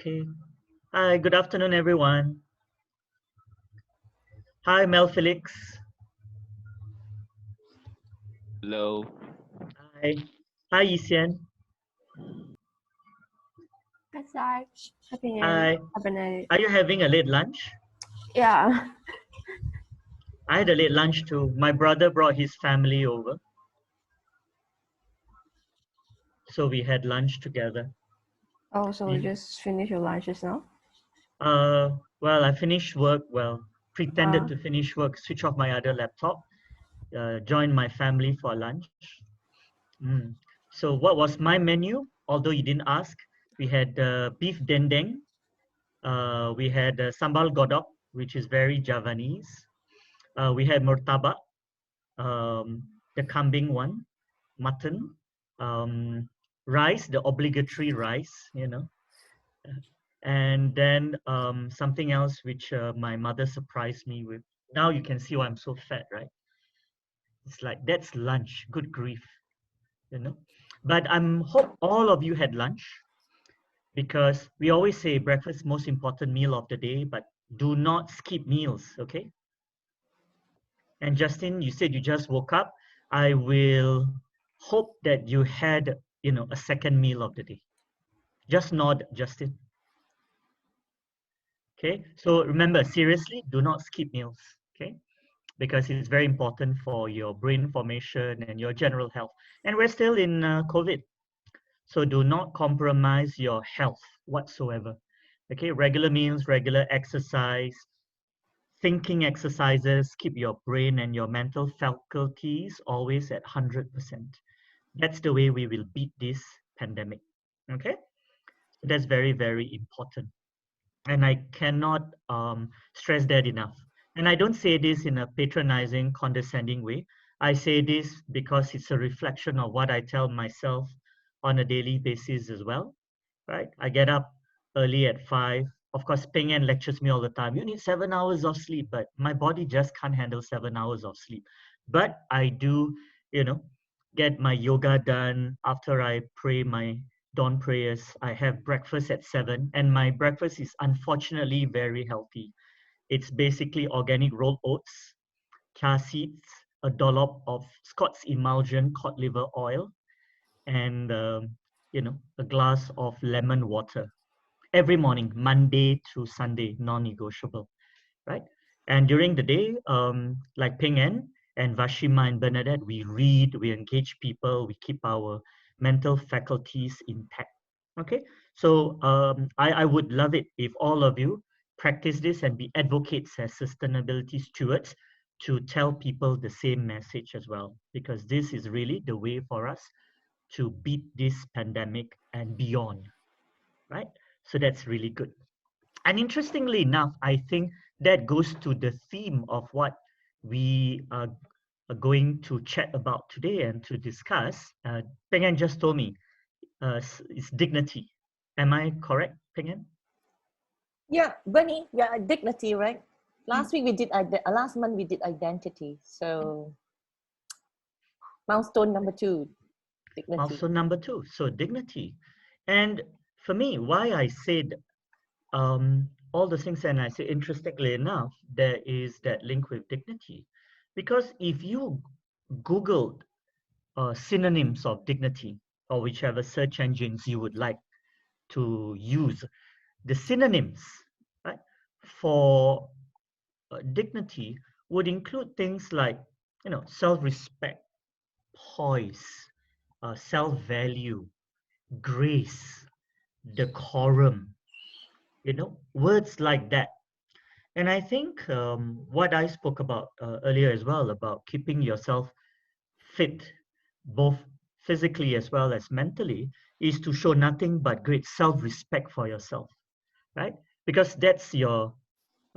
Okay. Hi, good afternoon, everyone. Hi, Mel Felix. Hello. Hi. Hi, Yisian. Hi, Sarge. Happy Hi. Bernadette. Are you having a late lunch? Yeah. I had a late lunch too. My brother brought his family over. So we had lunch together. Oh, so Yeah. you just finished your lunches now? Well, I finished work, pretended to finish work, switch off my other laptop, joined my family for lunch. Mm. So what was my menu? Although you didn't ask, we had beef dendeng. We had sambal godok, which is very Javanese. We had murtabak, the kambing one, mutton, rice, the obligatory rice, and then something else which my mother surprised me with. Now you can see why I'm so fat, right? It's like that's lunch. Good grief, you know. But I'm hope all of you had lunch because we always say breakfast most important meal of the day, but do not skip meals, okay? And Justin, you said you just woke up. I will hope that you had, a second meal of the day. Just nod, Justin. Okay. So remember, seriously, do not skip meals. Okay. Because it's very important for your brain formation and your general health. And we're still in COVID. So do not compromise your health whatsoever. Okay. Regular meals, regular exercise, thinking exercises, keep your brain and your mental faculties always at 100%. That's the way we will beat this pandemic. Okay, so that's very, very important. And I cannot stress that enough. And I don't say this in a patronizing, condescending way. I say this because it's a reflection of what I tell myself on a daily basis as well, right? I get up early at 5. Of course, Peng An lectures me all the time. You need 7 hours of sleep, but my body just can't handle 7 hours of sleep. But I do, you know, get my yoga done after I pray my dawn prayers. I have breakfast at 7, and my breakfast is unfortunately very healthy. It's basically organic rolled oats, chia seeds, a dollop of Scott's emulsion cod liver oil, and a glass of lemon water every morning, Monday through Sunday, non-negotiable, right? And during the day, like Ping An and Vashima and Bernadette, we read, we engage people, we keep our mental faculties intact. Okay, so I would love it if all of you practice this and be advocates as sustainability stewards to tell people the same message as well, because this is really the way for us to beat this pandemic and beyond, right? So that's really good. And interestingly enough, I think that goes to the theme of what we are going to chat about today and to discuss. Peng An just told me it's dignity. Am I correct, Peng An? Yeah, Bernie, yeah, dignity, right? Last month we did identity. So milestone number 2, dignity. Milestone number 2, so dignity. And for me, why I said all the things, and I say interestingly enough, there is that link with dignity. Because if you Googled synonyms of dignity or whichever search engines you would like to use, the synonyms, right, for dignity would include things like, self-respect, poise, self-value, grace, decorum, words like that. And I think what I spoke about earlier as well about keeping yourself fit, both physically as well as mentally, is to show nothing but great self-respect for yourself, right? Because that's your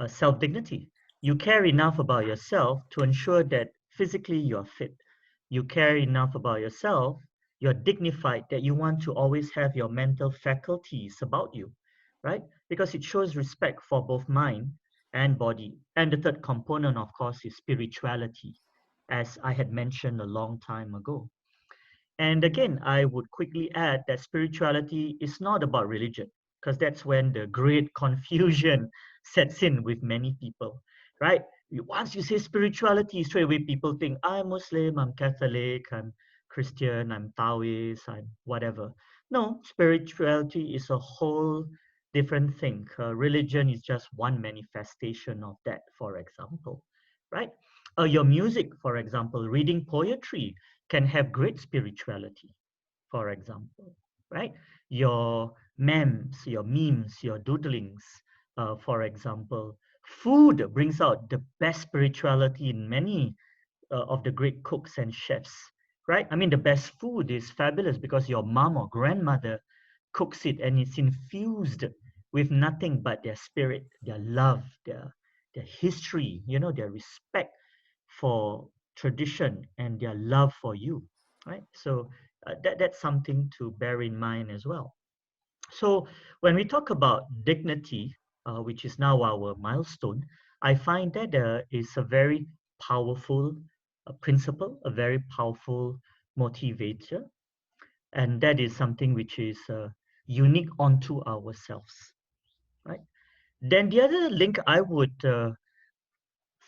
self-dignity. You care enough about yourself to ensure that physically you're fit. You care enough about yourself, you're dignified, that you want to always have your mental faculties about you, right? Because it shows respect for both mind and body. And the third component, of course, is spirituality, as I had mentioned a long time ago. And again, I would quickly add that spirituality is not about religion, because that's when the great confusion sets in with many people, right? Once you say spirituality, straight away people think, I'm Muslim, I'm Catholic, I'm Christian, I'm Taoist, I'm whatever. No, spirituality is a whole different thing. Religion is just one manifestation of that, for example, right? Your music, for example, reading poetry can have great spirituality, for example, right? Your memes, your memes, your doodlings, for example. Food brings out the best spirituality in many of the great cooks and chefs, right? I mean, the best food is fabulous because your mom or grandmother cooks it and it's infused with nothing but their spirit, their love, their history, you know, their respect for tradition and their love for you, right? So that's something to bear in mind as well. So when we talk about dignity, which is now our milestone, I find that is a very powerful principle, a very powerful motivator, and that is something which is unique onto ourselves, right? Then the other link I would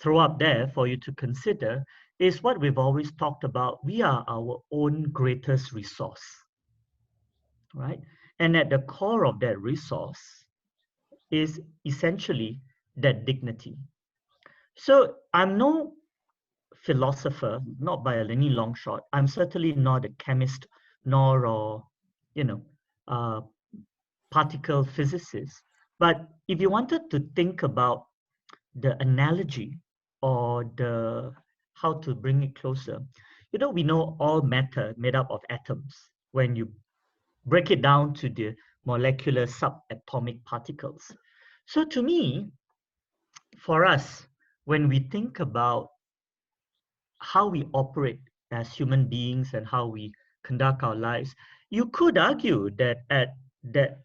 throw up there for you to consider is what we've always talked about. We are our own greatest resource, right? And at the core of that resource is essentially that dignity. So I'm no philosopher, not by any long shot. I'm certainly not a chemist, nor you know, uh, particle physicist. But if you wanted to think about the analogy or the how to bring it closer, you know, we know all matter made up of atoms. When you break it down to the molecular subatomic particles. So to me, for us, when we think about how we operate as human beings and how we conduct our lives, you could argue that at that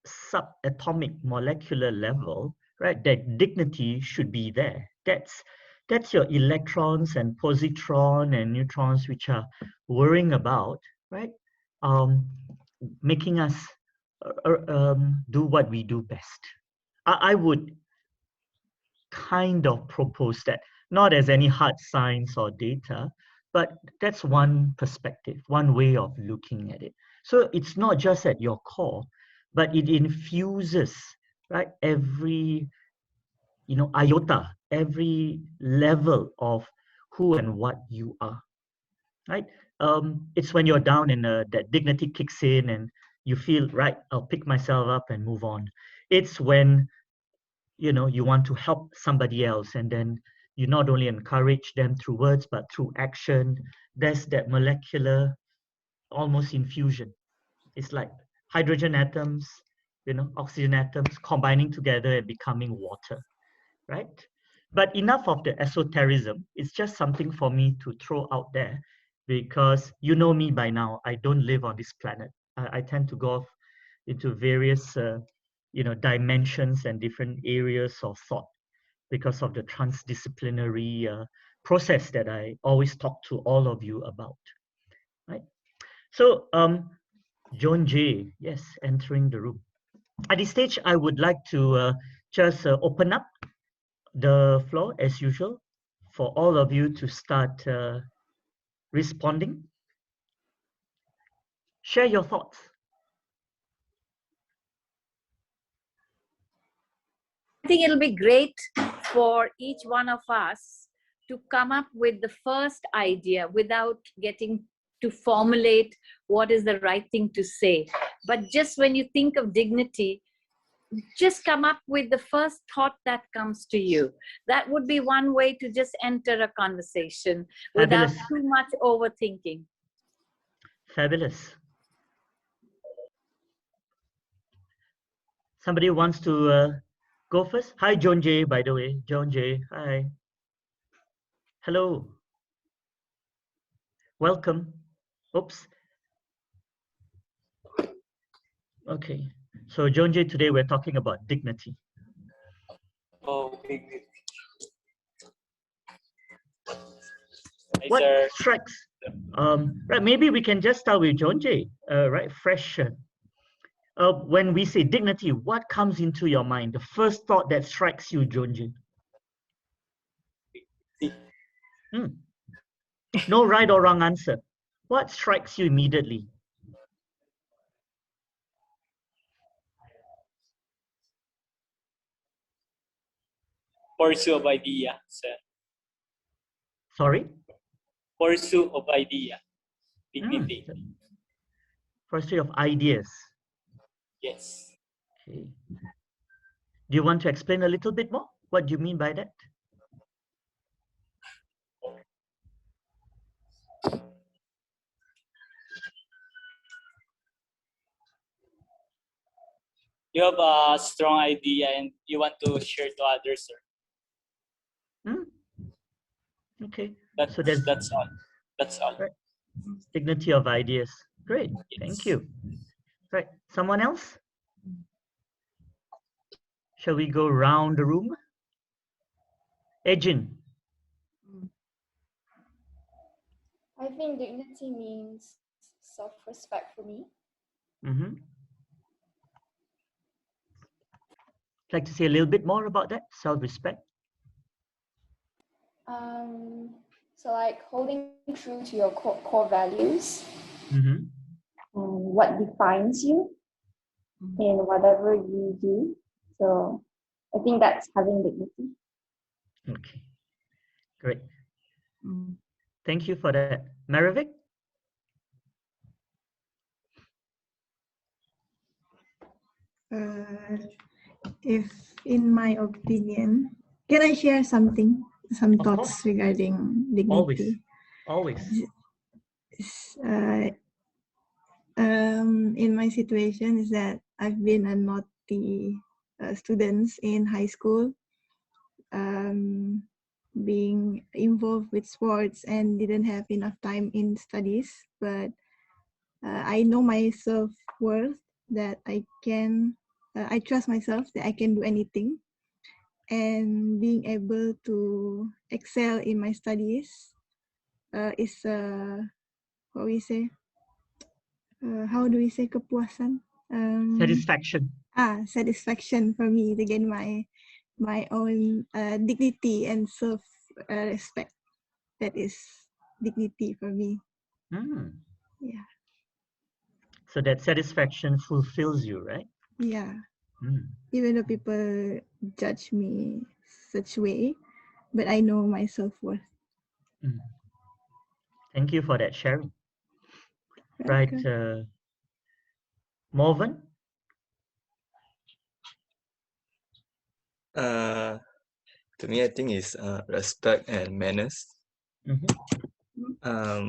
subatomic molecular level, right, that dignity should be there. That's your electrons and positron and neutrons which are worrying about, right, making us do what we do best. I would kind of propose that, not as any hard science or data, but that's one perspective, one way of looking at it. So it's not just at your core, but it infuses, right, every, you know, iota, every level of who and what you are, right? It's when you're down and that dignity kicks in and you feel, right, I'll pick myself up and move on. It's when, you know, you want to help somebody else and then you not only encourage them through words but through action. There's that molecular almost infusion. It's like hydrogen atoms, you know, oxygen atoms combining together and becoming water, right? But enough of the esotericism. It's just something for me to throw out there because you know me by now. I don't live on this planet. I tend to go off into various you know, dimensions and different areas of thought because of the transdisciplinary process that I always talk to all of you about, right? So Joan J, yes, entering the room. At this stage, I would like to just open up the floor as usual for all of you to start responding. Share your thoughts. I think it'll be great for each one of us to come up with the first idea without getting to formulate what is the right thing to say. But just when you think of dignity, just come up with the first thought that comes to you. That would be one way to just enter a conversation without Fabulous. too much overthinking. Fabulous. Somebody wants to go first? Hi, Joan J, by the way. Joan J, hi. Hello. Welcome. Oops. Okay. So Joan J, today we're talking about dignity. Oh, dignity. Hi, What sir. strikes? Right, maybe we can just start with Joan J. Right, fresh. When we say dignity, what comes into your mind? The first thought that strikes you, Jonjin? Hmm. No right or wrong answer. What strikes you immediately? Pursuit of idea, sir. Sorry? Pursuit of idea. Dignity. Pursuit of ideas. Yes. Okay. Do you want to explain a little bit more? What do you mean by that? You have a strong idea and you want to share to others, sir. Okay. That's all. That's all. Right. Dignity of ideas. Great. Yes. Thank you. Right. Someone else? Shall we go round the room? Ejin. I think dignity means self-respect for me. Like to say a little bit more about that? Self-respect? So like holding true to your core values, what defines you in whatever you do. So I think that's having dignity. Okay. Great. Thank you for that. Maravik? If in my opinion, can I share something, some Of thoughts course. regarding dignity? Always. In my situation is that I've been a naughty students in high school, being involved with sports and didn't have enough time in studies, but I know my self-worth, that I can, I trust myself that I can do anything, and being able to excel in my studies is what we say, how do we say kepuasan? Satisfaction. Satisfaction for me to gain my own dignity and self respect. That is dignity for me. Yeah. So that satisfaction fulfills you, right? Yeah. Even though people judge me such way, but I know my self-worth. Thank you for that sharing. Right. Morvan? To me, I think it's respect and manners. I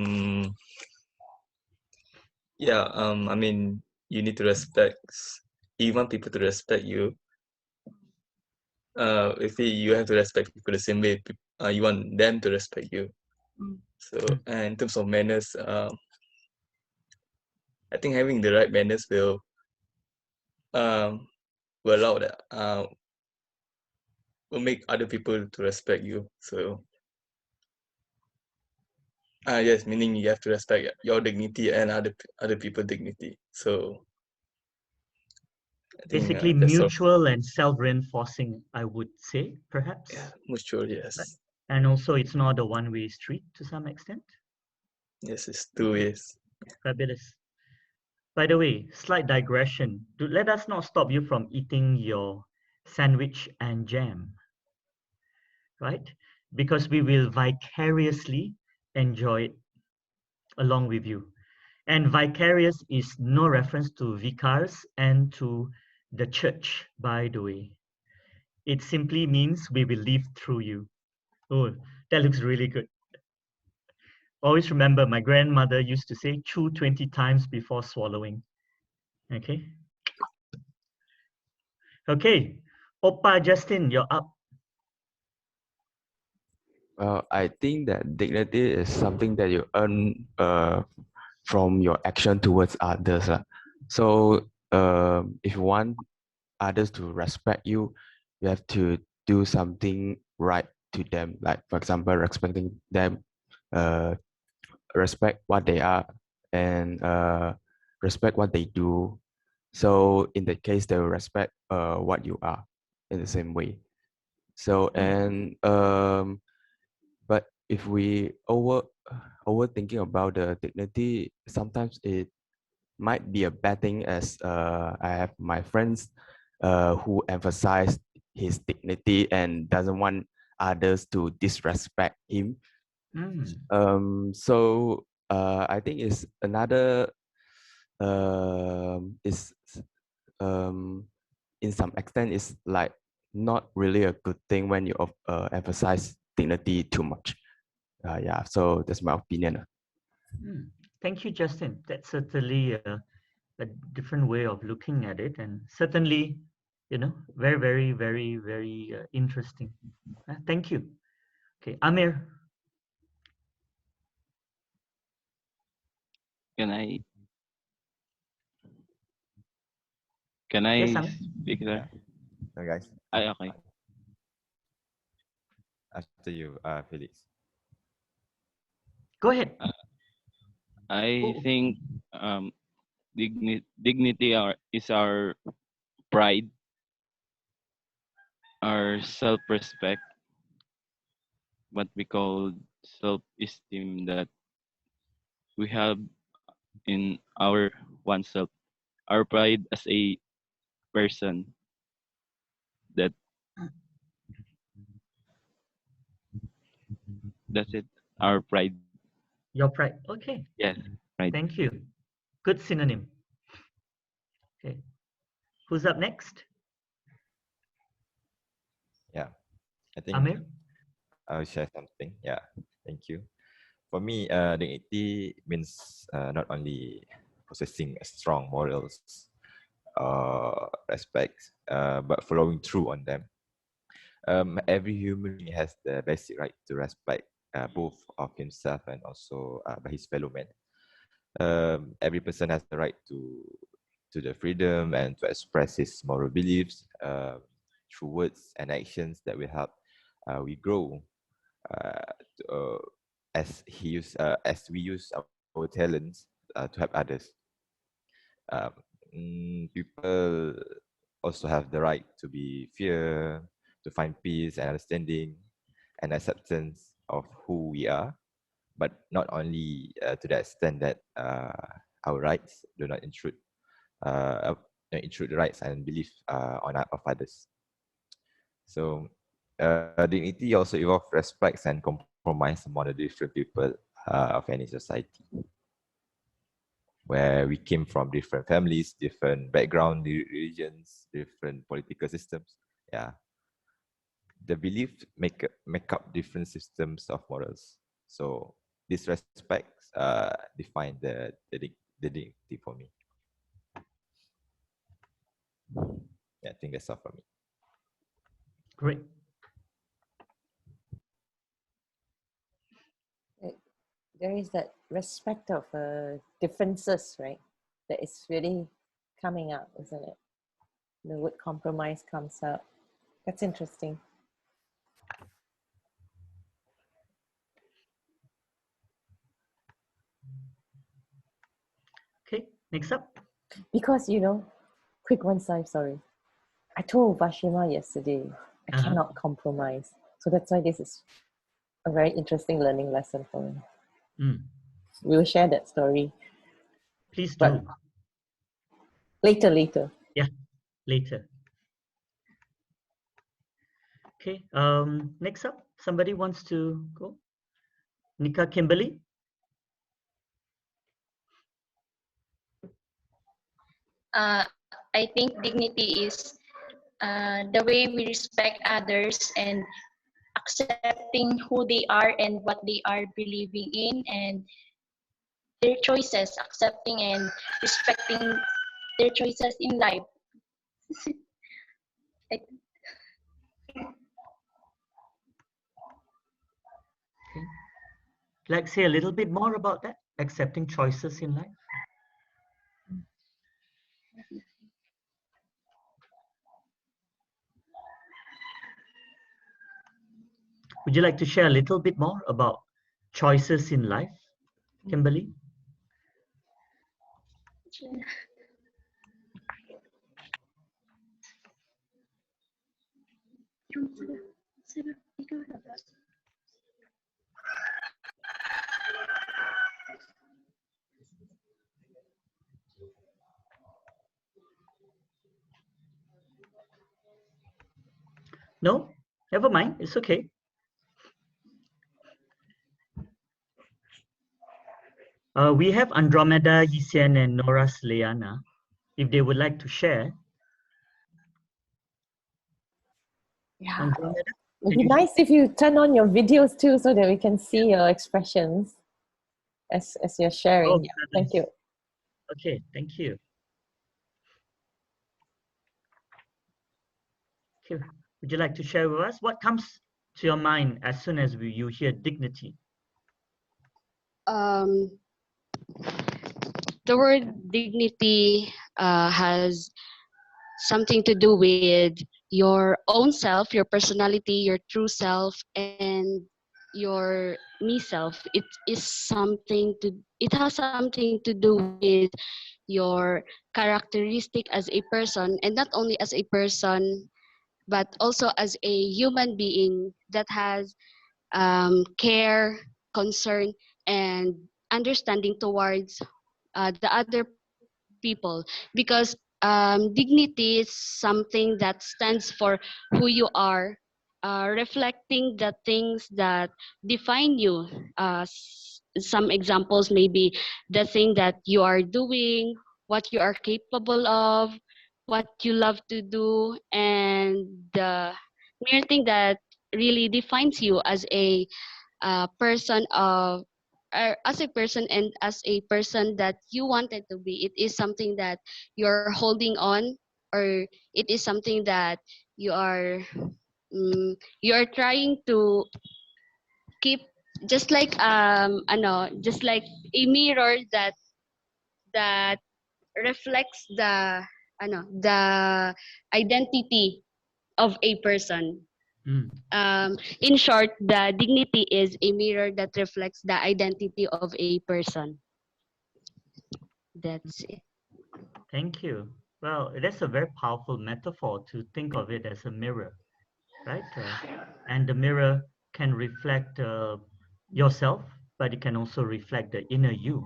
mean, you need to respect. You want people to respect you. If you have to respect people the same way, you want them to respect you. So, and in terms of manners, I think having the right manners will allow that will make other people to respect you. So, yes, meaning you have to respect your dignity and other people's dignity. So, I think, basically mutual and self-reinforcing, I would say, perhaps. Yeah, mutual, yes. Right. And also, it's not a one-way street to some extent. Yes, it's two ways. Fabulous. By the way, slight digression. Let us not stop you from eating your sandwich and jam, right? Because we will vicariously enjoy it along with you. And vicarious is no reference to vicars and to the church, by the way. It simply means we will live through you. Oh, that looks really good. Always remember, my grandmother used to say, chew 20 times before swallowing. Okay. Okay. Oppa Justin, you're up. Well, I think that dignity is something that you earn from your action towards others. So if you want others to respect you, you have to do something right to them. Like, for example, respecting them, respect what they are, and respect what they do. So in that case, they will respect what you are in the same way. So and but if we overthinking about the dignity, sometimes it might be a bad thing, as I have my friends who emphasize his dignity and doesn't want others to disrespect him. So I think it's another is in some extent is like not really a good thing when you emphasize dignity too much. Yeah, so that's my opinion. Thank you, Justin. That's certainly a different way of looking at it, and certainly, you know, very, very, very, very interesting. Thank you. Okay, Amir. Can I Yes, Amir. speak there? No, guys. Okay. After you, Felix. Go ahead. I think dignity is our pride, our self-respect, what we call self-esteem that we have in our oneself, our pride as a person. That's it. Our pride. Your pride. Okay. Yes, pride. Thank you. Good synonym. Okay. Who's up next? Yeah, I think Amir? I'll share something. Yeah, thank you. For me, dignity means not only possessing strong morals, respect, but following through on them. Every human being has the basic right to respect both of himself and also by his fellow men. Every person has the right to the freedom and to express his moral beliefs through words and actions that will help we grow as we use our talents to help others. People also have the right to be fear, to find peace and understanding and acceptance of who we are, but not only to the extent that our rights do not intrude the rights and belief of others. So dignity also involves respect and compromise among the different people of any society, where we came from different families, different background, religions, different political systems. Yeah, the belief make up different systems of morals. So this respect define the dignity for me. Yeah, I think that's all for me. Great. There is that respect of differences, right? That is really coming up, isn't it? The word compromise comes up. That's interesting. Okay, next up. Because, you know, quick one side, sorry. I told Vashima yesterday, I cannot compromise. So that's why this is a very interesting learning lesson for me. We'll share that story. Please do. Later. Yeah, later. Okay, next up, somebody wants to go? Nika Kimberly? I think dignity is the way we respect others and accepting who they are and what they are believing in and their choices, accepting and respecting their choices in life. Like say a little bit more about that, accepting choices in life. Would you like to share a little bit more about choices in life, Kimberly? No, never mind. It's okay. We have Andromeda, Yisian, and Noras Leana. If they would like to share. Yeah. Andromeda, It'd be nice if you turn on your videos too so that we can see your expressions as you're sharing. Oh, Yeah, thank you. okay, thank you. Okay. Would you like to share with us what comes to your mind as soon as you hear dignity? The word dignity has something to do with your own self, your personality, your true self, and your me self. It has something to do with your characteristic as a person, and not only as a person, but also as a human being that has care, concern, and understanding towards the other people, because dignity is something that stands for who you are, reflecting the things that define you. Some examples may be the thing that you are doing, what you are capable of, what you love to do, and the mere thing that really defines you as a person of as a person and as a person that you wanted to be. It is something that you're holding on, or it is something that you are trying to keep, just like just like a mirror that reflects the identity of a person. In short, the dignity is a mirror that reflects the identity of a person. That's it. Thank you. Well, that's a very powerful metaphor to think of it as a mirror, right? And the mirror can reflect yourself, but it can also reflect the inner you.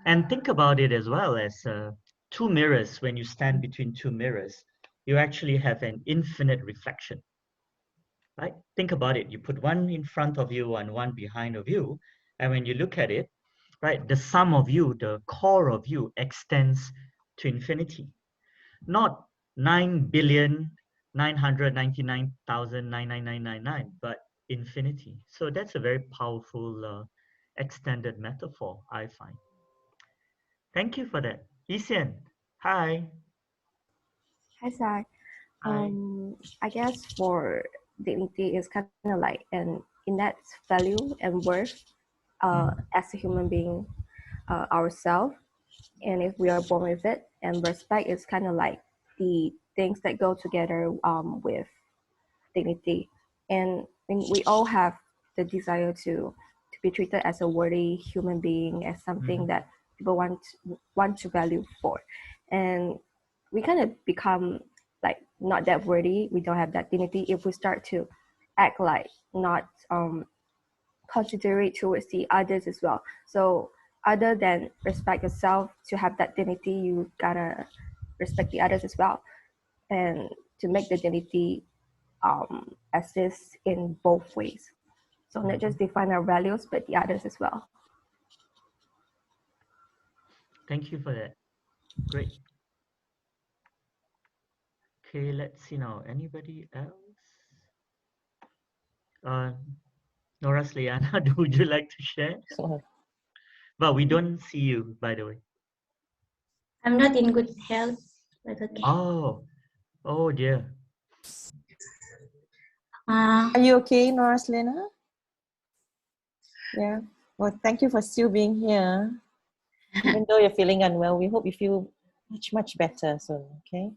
And think about it as well as two mirrors. When you stand between two mirrors, you actually have an infinite reflection, right? Think about it. You put one in front of you and one behind of you, and when you look at it, right, the sum of you, the core of you, extends to infinity. Not 9,999,99999, but infinity. So that's a very powerful extended metaphor, I find. Thank you for that. Yisian, hi. Hi, Zach. Hi. I guess for dignity is kind of like an innate value and worth as a human being ourselves. And if we are born with it, and respect is kind of like the things that go together with dignity. And I think we all have the desire to be treated as a worthy human being, as something that people want to value for. And we kind of become like not that worthy, we don't have that dignity if we start to act like not considerate towards the others as well. So other than respect yourself, to have that dignity, you gotta respect the others as well, and to make the dignity assist in both ways. So not just define our values, but the others as well. Thank you for that. Great. Okay, let's see now. Anybody else? Noras Leana, would you like to share? Well, we don't see you, by the way. I'm not in good health, but okay. Oh dear. Are you okay, Noras Lena? Yeah. Well, thank you for still being here. Even though you're feeling unwell, we hope you feel much better soon, okay?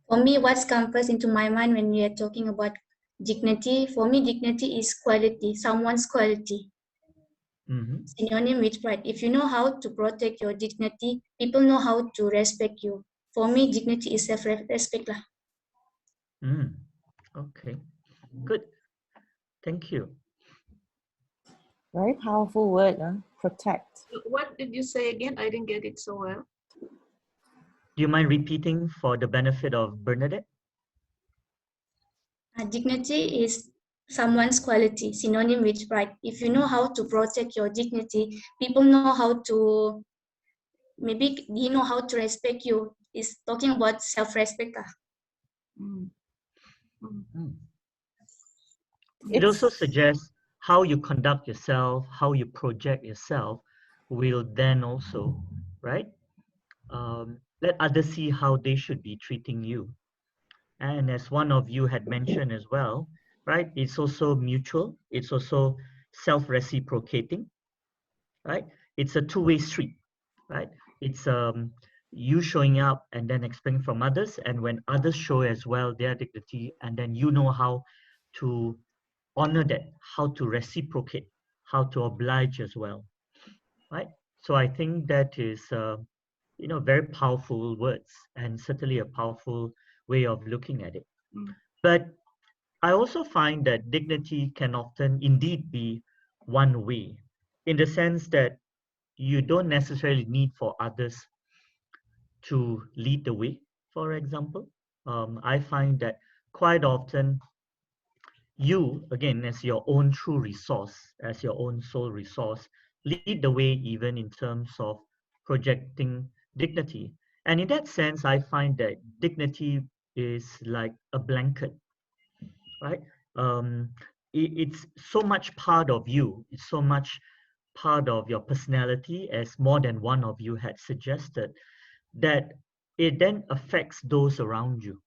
For me, what comes first into my mind when we are talking about dignity, for me, dignity is quality, someone's quality. Synonym with pride. If you know how to protect your dignity, people know how to respect you. For me, dignity is self-respect. Okay, good. Thank you. Very powerful word, protect. What did you say again? I didn't get it so well. Do you mind repeating for the benefit of Bernadette? Dignity is someone's quality, synonym with pride. If you know how to protect your dignity, people know how to, maybe you know how to respect you. It's talking about self-respect. It also suggests how you conduct yourself, how you project yourself will then also, right? Let others see how they should be treating you. And as one of you had mentioned as well, right? It's also mutual. It's also self-reciprocating, right? It's a two-way street, right? It's you showing up and then expecting from others, and when others show as well their dignity, and then you know how to honor that, how to reciprocate, how to oblige as well, right? So I think that is very powerful words, and certainly a powerful way of looking at it. But I also find that dignity can often indeed be one way, in the sense that you don't necessarily need for others to lead the way, for example. I find that quite often you, again, as your own true resource, as your own sole resource, lead the way even in terms of projecting dignity. And in that sense, I find that dignity is like a blanket, right? It's so much part of you. It's so much part of your personality, as more than one of you had suggested, that it then affects those around you,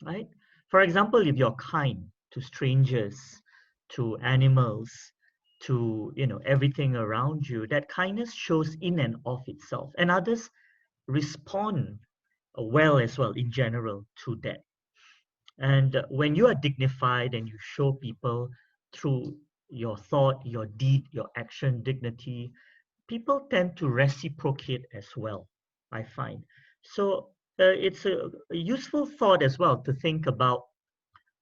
right? For example, if you're kind to strangers, to animals, to everything around you, that kindness shows in and of itself, and others respond well as well in general to that. And when you are dignified and you show people through your thought, your deed, your action, dignity, people tend to reciprocate as well, I find. So it's a useful thought as well to think about,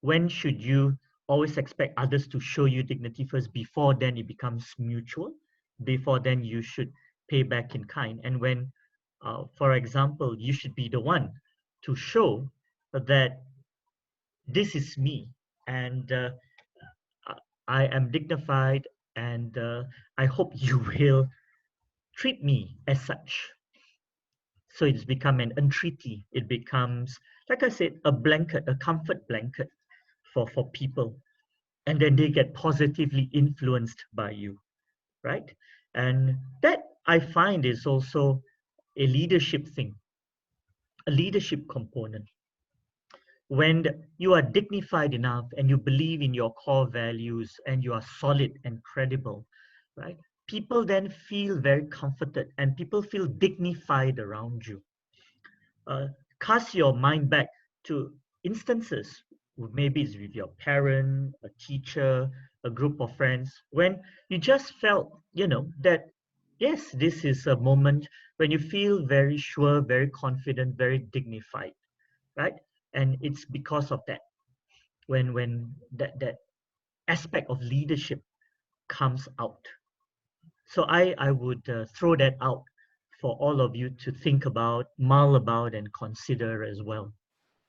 when should you always expect others to show you dignity first, before then it becomes mutual, before then you should pay back in kind. And when, for example, you should be the one to show that this is me, and I am dignified, and I hope you will treat me as such. So it's become an entreaty. It becomes, like I said, a blanket, a comfort blanket for people. And then they get positively influenced by you, right? And that, I find, is also a leadership thing, a leadership component. When you are dignified enough and you believe in your core values and you are solid and credible, right? People then feel very comforted and people feel dignified around you. Cast your mind back to instances, maybe it's with your parent, a teacher, a group of friends, when you just felt, that yes, this is a moment when you feel very sure, very confident, very dignified, right? And it's because of that, when that aspect of leadership comes out. So I would throw that out for all of you to think about, mull about, and consider as well.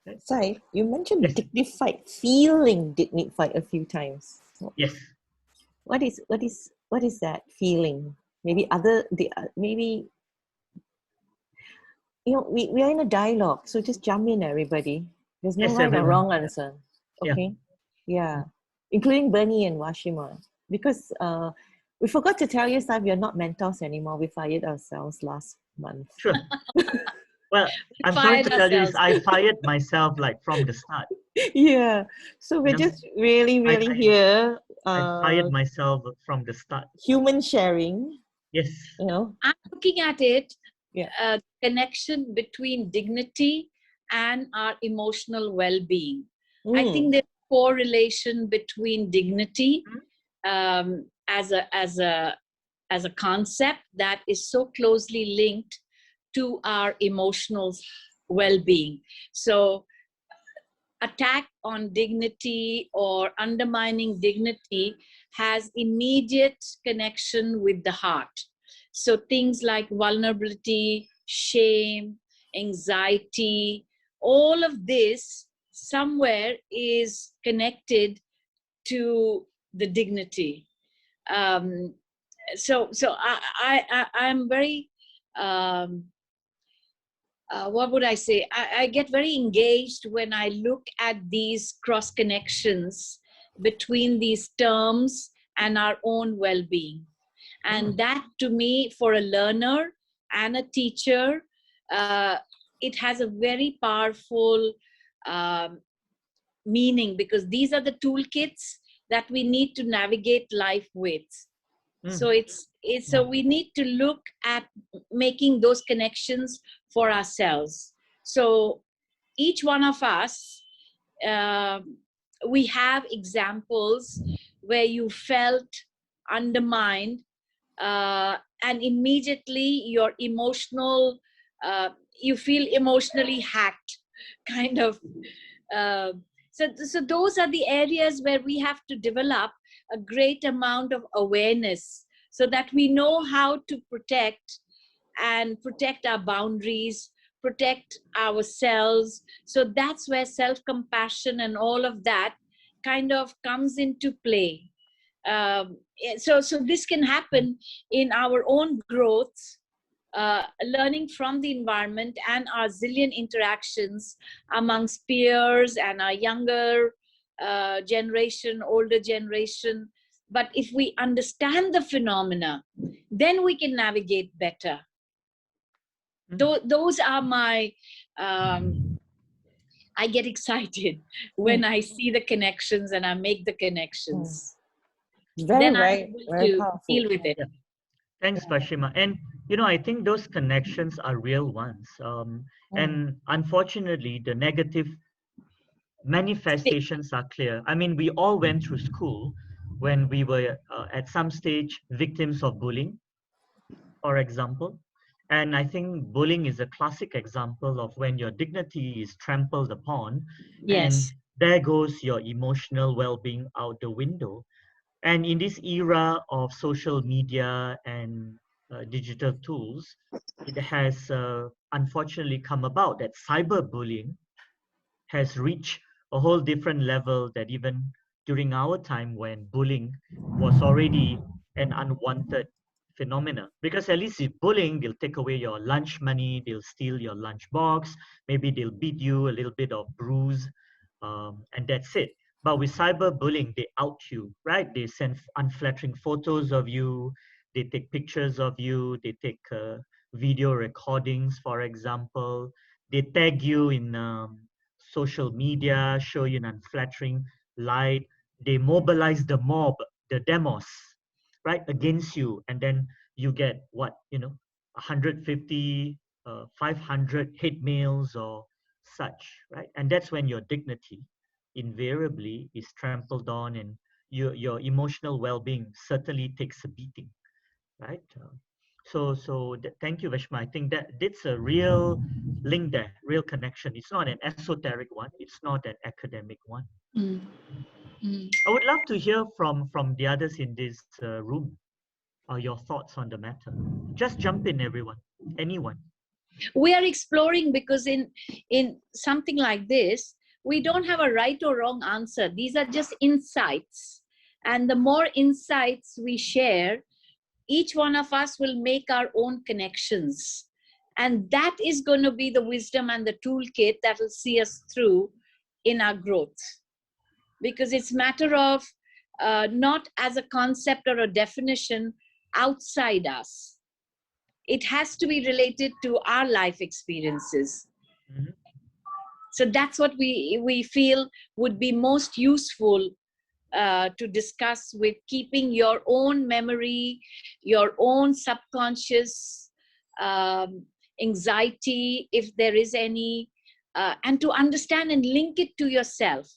Right? Sai, you mentioned dignified, feeling dignified a few times. Yes. What is that feeling? Maybe we are in a dialogue, so just jump in, everybody. There's no right or wrong answer. Okay. Yeah. Including Bernie and Washima. Because we forgot to tell you, Sai, we are not mentors anymore. We fired ourselves last month. Sure. Well, I'm sorry to tell you this, I fired myself from the start. Yeah. So we're just really here. I fired myself from the start. Human sharing. Yes. I'm looking at it, connection between dignity and our emotional well-being. I think there's a correlation between dignity as a concept that is so closely linked to our emotional well-being. So attack on dignity or undermining dignity has immediate connection with the heart. So things like vulnerability, shame, anxiety, all of this somewhere is connected to the dignity. So I'm very what would I say? I get very engaged when I look at these cross connections between these terms and our own well-being. And that, to me, for a learner and a teacher, it has a very powerful meaning, because these are the toolkits that we need to navigate life with. So so we need to look at making those connections for ourselves. So each one of us, we have examples where you felt undermined, and immediately your emotional, you feel emotionally hacked, kind of. So those are the areas where we have to develop a great amount of awareness, so that we know how to protect our boundaries, protect ourselves. So that's where self-compassion and all of that kind of comes into play. So this can happen in our own growth, learning from the environment and our zillion interactions amongst peers and our younger generation, older generation. But if we understand the phenomena, then we can navigate better. Those are my, I get excited when I see the connections and I make the connections. Then I'm able to deal with it. Yeah. Thanks, Bashima. And, you know, I think those connections are real ones. And unfortunately, the negative manifestations are clear. I mean, we all went through school when we were at some stage victims of bullying, for example. And I think bullying is a classic example of when your dignity is trampled upon. Yes. And there goes your emotional well-being out the window. And in this era of social media and digital tools, it has unfortunately come about that cyberbullying has reached a whole different level, that even during our time when bullying was already an unwanted phenomena. Because at least with bullying, they'll take away your lunch money, they'll steal your lunch box, maybe they'll beat you, a little bit of bruise, and that's it. But with cyberbullying, they out you, right? They send unflattering photos of you, they take pictures of you, they take video recordings, for example, they tag you in social media, show you an unflattering light. They mobilize the mob, the demos, right, against you, and then you get what, 150, 500 hate mails or such, right? And that's when your dignity invariably is trampled on, and your emotional well-being certainly takes a beating, right? Thank you, Vishma. I think that it's a real link there, real connection. It's not an esoteric one. It's not an academic one. I would love to hear from the others in this room, your thoughts on the matter. Just jump in, everyone, anyone. We are exploring, because in something like this, we don't have a right or wrong answer. These are just insights. And the more insights we share, each one of us will make our own connections. And that is going to be the wisdom and the toolkit that will see us through in our growth. Because it's a matter of not as a concept or a definition outside us. It has to be related to our life experiences. So that's what we feel would be most useful to discuss, with keeping your own memory, your own subconscious anxiety, if there is any, and to understand and link it to yourself.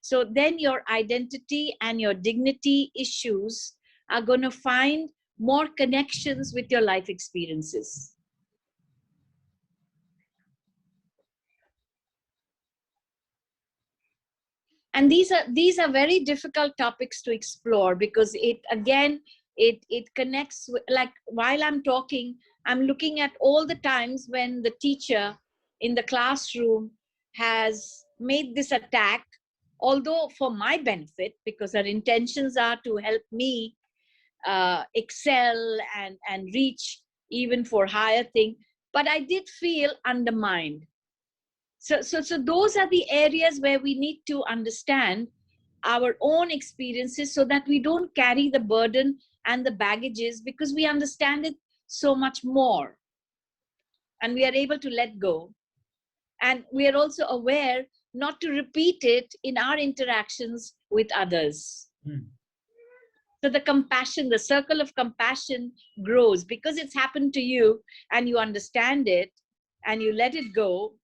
So then your identity and your dignity issues are going to find more connections with your life experiences. And these are very difficult topics to explore, because it connects with, like, while I'm talking, I'm looking at all the times when the teacher in the classroom has made this attack, although for my benefit, because her intentions are to help me excel and reach even for higher things, but I did feel undermined. So those are the areas where we need to understand our own experiences, so that we don't carry the burden and the baggages, because we understand it so much more and we are able to let go. And we are also aware not to repeat it in our interactions with others. So the compassion, the circle of compassion grows, because it's happened to you and you understand it and you let it go.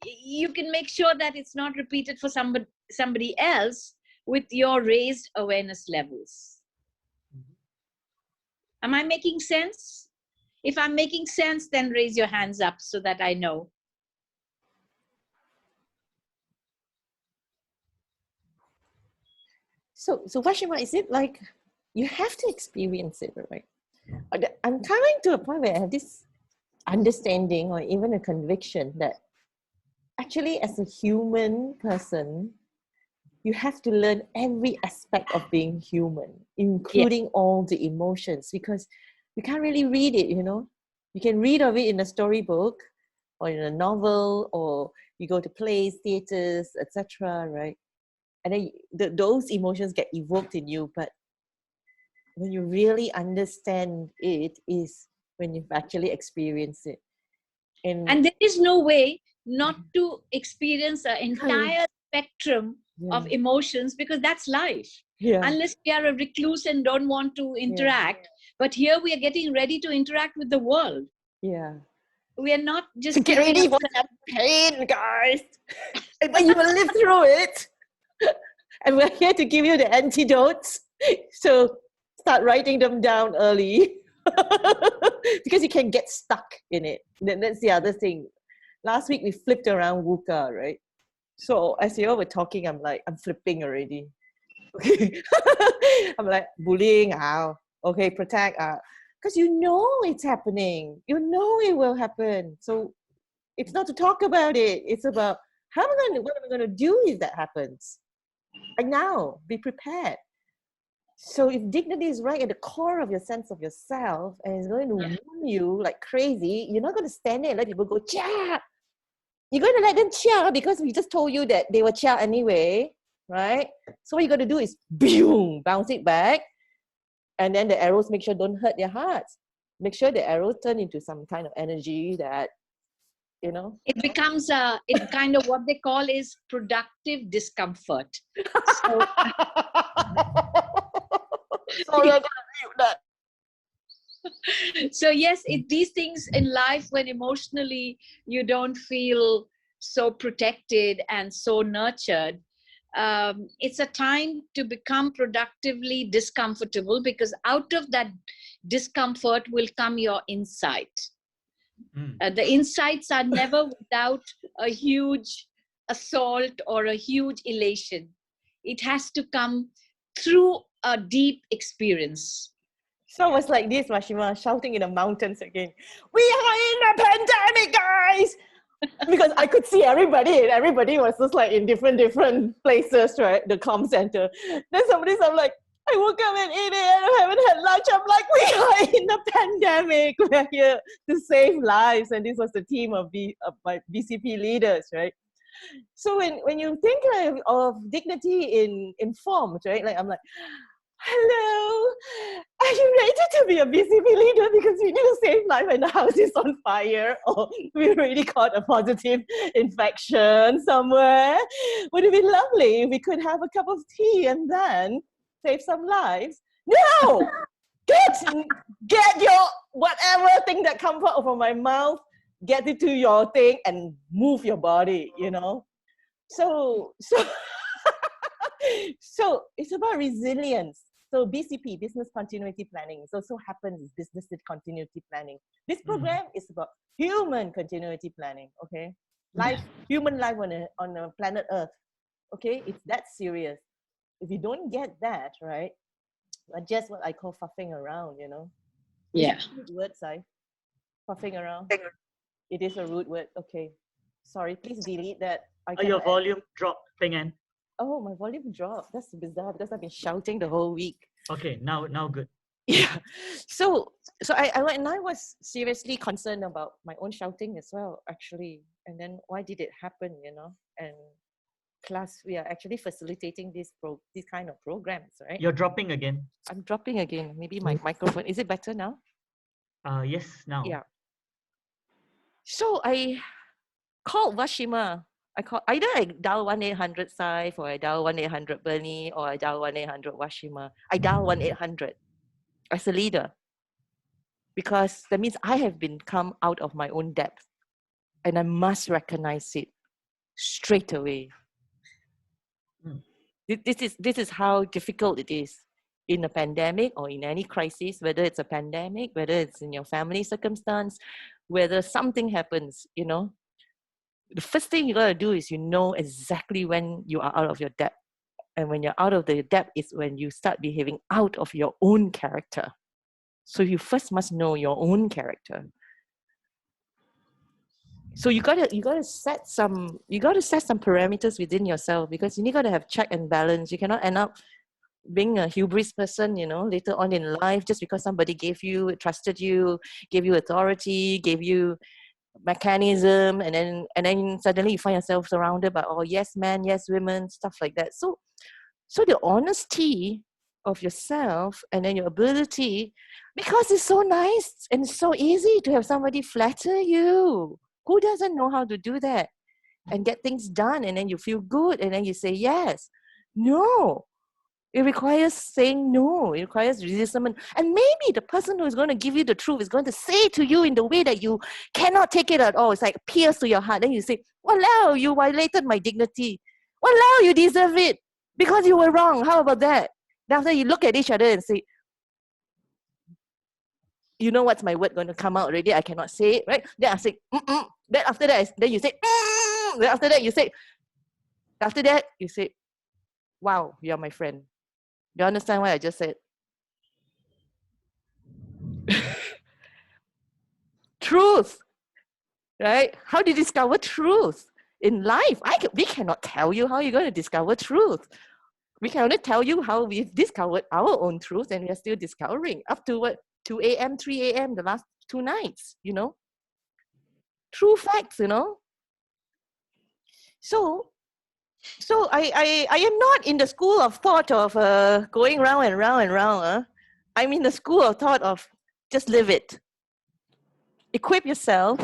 You can make sure that it's not repeated for somebody else with your raised awareness levels. Am I making sense? If I'm making sense, then raise your hands up so that I know. So Vashima, is it like you have to experience it, right? I'm coming to a point where I have this understanding or even a conviction that actually, as a human person, you have to learn every aspect of being human, including all the emotions, because you can't really read it, you know. You can read of it in a storybook or in a novel, or you go to plays, theaters, etc., right? And then those emotions get evoked in you, but when you really understand it is when you've actually experienced it. And there is no way not to experience an entire spectrum of emotions, because that's life. Unless we are a recluse and don't want to interact. But here we are getting ready to interact with the world. We are not just to get ready for that pain, guys. But you will live through it. And we're here to give you the antidotes. So start writing them down early. Because you can get stuck in it. That's the other thing. Last week we flipped around VUCA, right? So as you all were talking, I'm flipping already. Okay. I'm like, bullying, okay, protect, because you know it's happening. You know it will happen. So it's not to talk about it. It's about what am I going to do if that happens? Right now, be prepared. So if dignity is right at the core of your sense of yourself and it's going to wound you like crazy, you're not going to stand there and let people go, chia! You're going to let them chia because we just told you that they were chia anyway, right? So what you're going to do is boom, bounce it back. And then the arrows, make sure don't hurt their hearts. Make sure the arrows turn into some kind of energy that, you know. It becomes it kind of what they call is productive discomfort. So, sorry, I gotta mute that. So yes, these things in life, when emotionally you don't feel so protected and so nurtured, it's a time to become productively discomfortable, because out of that discomfort will come your insight. The insights are never without a huge assault or a huge elation. It has to come through a deep experience. So it was like this, Mashima, shouting in the mountains again. We are in a pandemic, guys! Because I could see everybody, and everybody was just like in different places, right? The comm center. Then somebody's like, I woke up at 8 a.m. I haven't had lunch. I'm like, we are in a pandemic. We're here to save lives. And this was the team of my BCP leaders, right? So when you think of dignity in forms, right? Like I'm like, hello, are you ready to be a BCP leader? Because we need to save life and the house is on fire, or we already caught a positive infection somewhere. Would it be lovely if we could have a cup of tea and then save some lives? No! Get your whatever thing that comes out from my mouth, get it to your thing and move your body, you know? So it's about resilience. So BCP, Business Continuity Planning, so happens is Business Continuity Planning. This program is about human continuity planning, okay? Human life on a planet Earth. Okay, it's that serious. If you don't get that, right, just what I call fuffing around, you know. Yeah. It's a rude word, Sai. Fuffing around. It is a rude word. Okay. Sorry, please delete that. Your volume dropped, Pengan. Oh, my volume dropped. That's bizarre because I've been shouting the whole week. Okay, now good. Yeah. So I was seriously concerned about my own shouting as well, actually. And then why did it happen, you know? And class, we are actually facilitating these kind of programs, right? You're dropping again. I'm dropping again. Maybe my microphone. Is it better now? Yes, now. Yeah. So I called Washima. Either I dial 1-800-SAI or I dial 1-800-Bernie or I dial 1-800-Washima. I dial 1-800 as a leader because that means I have been come out of my own depth and I must recognize it straight away. This is how difficult it is in a pandemic or in any crisis, whether it's a pandemic, whether it's in your family circumstance, whether something happens, you know. The first thing you got to do is you know exactly when you are out of your depth. And when you're out of the depth is when you start behaving out of your own character. So you first must know your own character. So you gotta set some parameters within yourself because you gotta have check and balance. You cannot end up being a hubris person, you know, later on in life just because somebody trusted you, gave you authority, gave you mechanism, and then suddenly you find yourself surrounded by yes men, yes women, stuff like that. So the honesty of yourself and then your ability, because it's so nice and so easy to have somebody flatter you. Who doesn't know how to do that and get things done and then you feel good and then you say yes? No. It requires saying no. It requires resistance. And maybe the person who is going to give you the truth is going to say to you in the way that you cannot take it at all. It's like pierce to your heart. Then you say, "Walao, you violated my dignity. Walao, you deserve it because you were wrong. How about that?" Then after you look at each other and say, "You know what's my word going to come out already? I cannot say it, right?" Then I say, Then after that, then you say, Then after that, you say, "Wow, you're my friend." Do you understand what I just said? Truth, right? How do you discover truth in life? We cannot tell you how you're going to discover truth. We can only tell you how we've discovered our own truth, and we're still discovering up to 2 a.m., 3 a.m. the last 2 nights, you know? True facts, you know? So I am not in the school of thought of going round and round and round. I'm in the school of thought of just live it. Equip yourself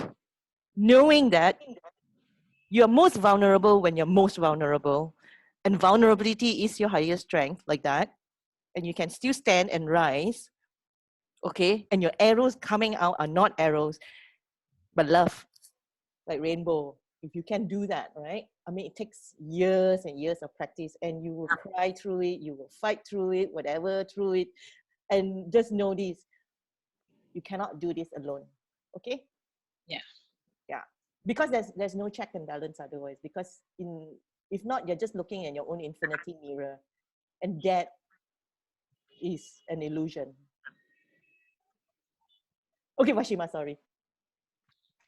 knowing that you're most vulnerable when you're most vulnerable. And vulnerability is your highest strength, like that. And you can still stand and rise. Okay? And your arrows coming out are not arrows, but love. Like rainbow. If you can do that, right? I mean, it takes years and years of practice, and you will cry through it, you will fight through it, whatever through it. And just know this, you cannot do this alone. Okay? Yeah. Yeah. Because there's no check and balance otherwise. Because if not, you're just looking at your own infinity mirror. And that is an illusion. Okay, Washima, sorry.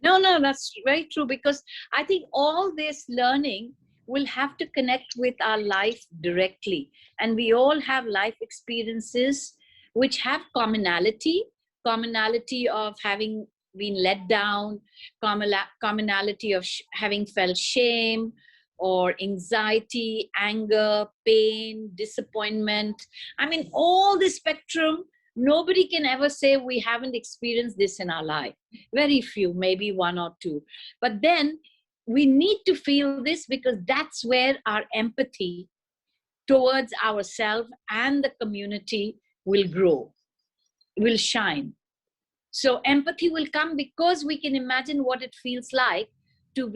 No, that's very true, because I think all this learning will have to connect with our life directly. And we all have life experiences which have commonality of having been let down, commonality of having felt shame or anxiety, anger, pain, disappointment. I mean, all the spectrum. Nobody can ever say we haven't experienced this in our life. Very few, maybe 1 or 2. But then we need to feel this, because that's where our empathy towards ourselves and the community will grow, will shine. So empathy will come because we can imagine what it feels like to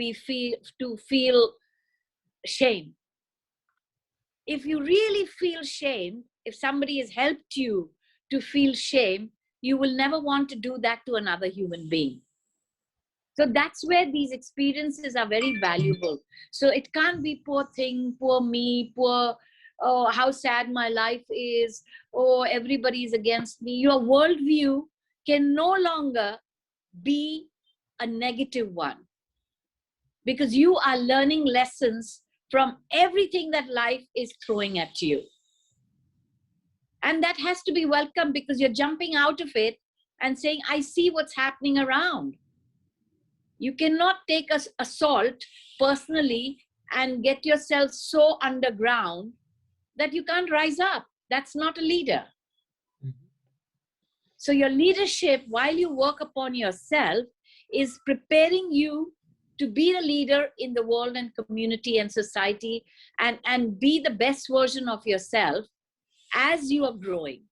feel shame. If you really feel shame, if somebody has helped you to feel shame, you will never want to do that to another human being. So that's where these experiences are very valuable. So it can't be poor thing, poor me, poor, oh, how sad my life is, oh, everybody is against me. Your worldview can no longer be a negative one, because you are learning lessons from everything that life is throwing at you. And that has to be welcome, because you're jumping out of it and saying, I see what's happening around. You cannot take an assault personally and get yourself so underground that you can't rise up. That's not a leader. So your leadership, while you work upon yourself, is preparing you to be a leader in the world and community and society, and be the best version of yourself as you are growing.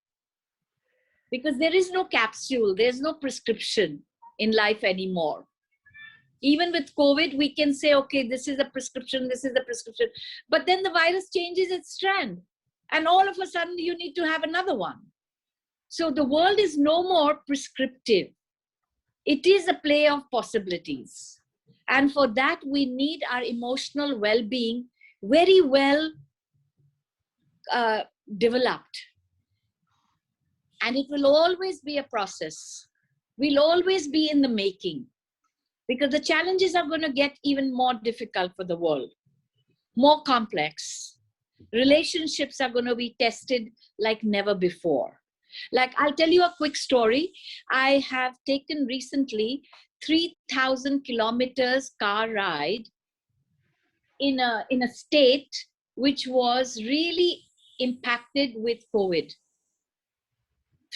Because there is no capsule, there's no prescription in life anymore. Even with COVID, we can say, okay, this is a prescription, this is a prescription. But then the virus changes its strand. And all of a sudden, you need to have another one. So the world is no more prescriptive. It is a play of possibilities. And for that, we need our emotional well-being very well developed. And it will always be a process. We'll always be in the making, because the challenges are going to get even more difficult for the world, more complex. Relationships are going to be tested like never before. Like, I'll tell you a quick story. I have taken recently 3,000 kilometers car ride in a state which was really impacted with COVID.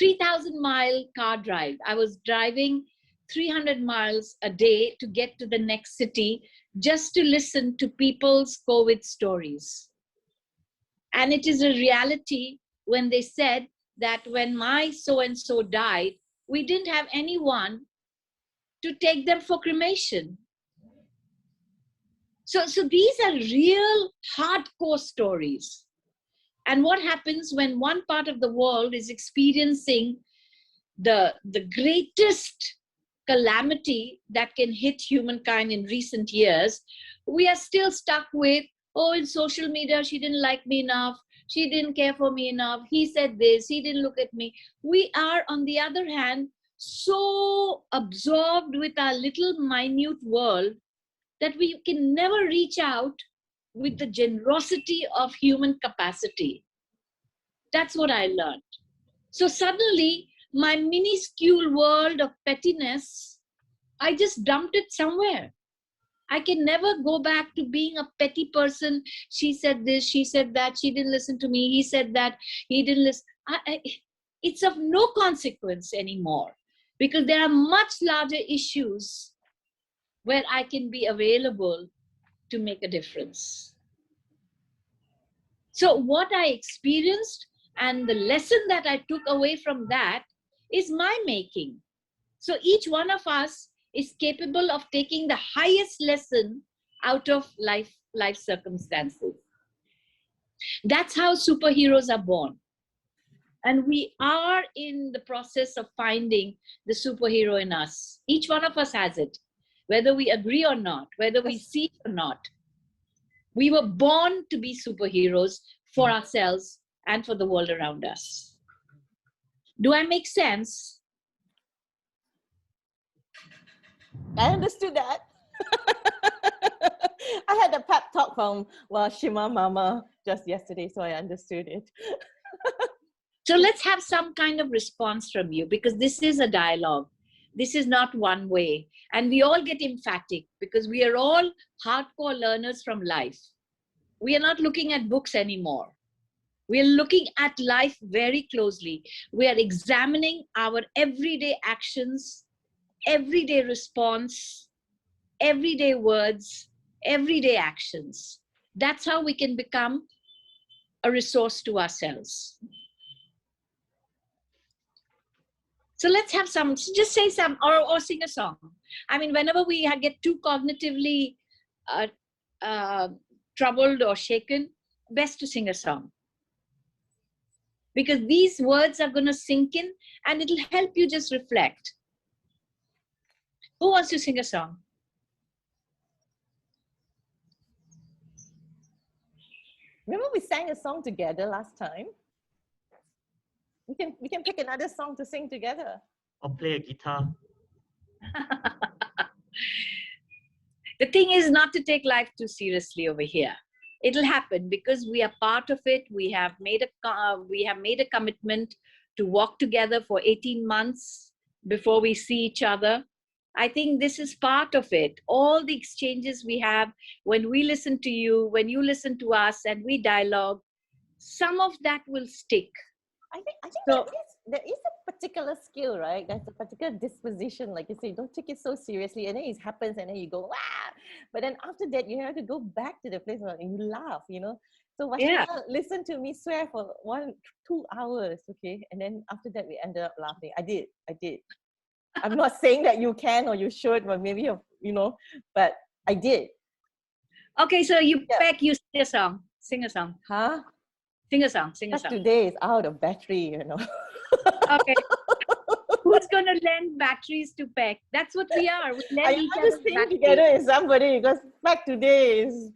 3,000-mile car drive. I was driving 300 miles a day to get to the next city just to listen to people's COVID stories. And it is a reality when they said that when my so-and-so died, we didn't have anyone to take them for cremation. So these are real hardcore stories. And what happens when one part of the world is experiencing the greatest calamity that can hit humankind in recent years, we are still stuck with, oh, in social media, she didn't like me enough, she didn't care for me enough, he said this, he didn't look at me. We are, on the other hand, so absorbed with our little minute world that we can never reach out with the generosity of human capacity. That's what I learned. So suddenly, my minuscule world of pettiness, I just dumped it somewhere. I can never go back to being a petty person. She said this, she said that, she didn't listen to me, he said that, he didn't listen. It's of no consequence anymore, because there are much larger issues where I can be available to make a difference. So what I experienced and the lesson that I took away from that is my making. So each one of us is capable of taking the highest lesson out of life circumstances. That's how superheroes are born. And we are in the process of finding the superhero in us. Each one of us has it, whether we agree or not, whether we see it or not. We were born to be superheroes for ourselves and for the world around us. Do I make sense? I understood that. I had a pep talk from Shima Mama just yesterday, so I understood it. So let's have some kind of response from you, because this is a dialogue. This is not one way. And we all get emphatic because we are all hardcore learners from life. We are not looking at books anymore. We are looking at life very closely. We are examining our everyday actions, everyday response, everyday words, everyday actions. That's how we can become a resource to ourselves. So let's have some, just say some, or sing a song. I mean, whenever we get too cognitively troubled or shaken, best to sing a song. Because these words are going to sink in and it'll help you just reflect. Who wants to sing a song? Remember we sang a song together last time? We can pick another song to sing together. Or play a guitar. The thing is not to take life too seriously over here. It'll happen because we are part of it. We have made a commitment to walk together for 18 months before we see each other. I think this is part of it. All the exchanges we have when we listen to you, when you listen to us, and we dialogue, some of that will stick. I think so, there is a particular skill, right? There's a particular disposition, like you say, don't take it so seriously, and then it happens, and then you go, wow. But then after that, you have to go back to the place where you laugh, you know. So Vashina listened to me swear for 2 hours, okay, and then after that, we ended up laughing. I did. I'm not saying that you can or you should, but maybe you know, but I did. Okay, so Peck, you sing a song. Sing a song. Huh? Sing a song. Sing a song. Today is out of battery, you know. Okay. Who's gonna lend batteries to Peck? That's what we are. We lend each I other just sing batteries. together with somebody because Peck today is,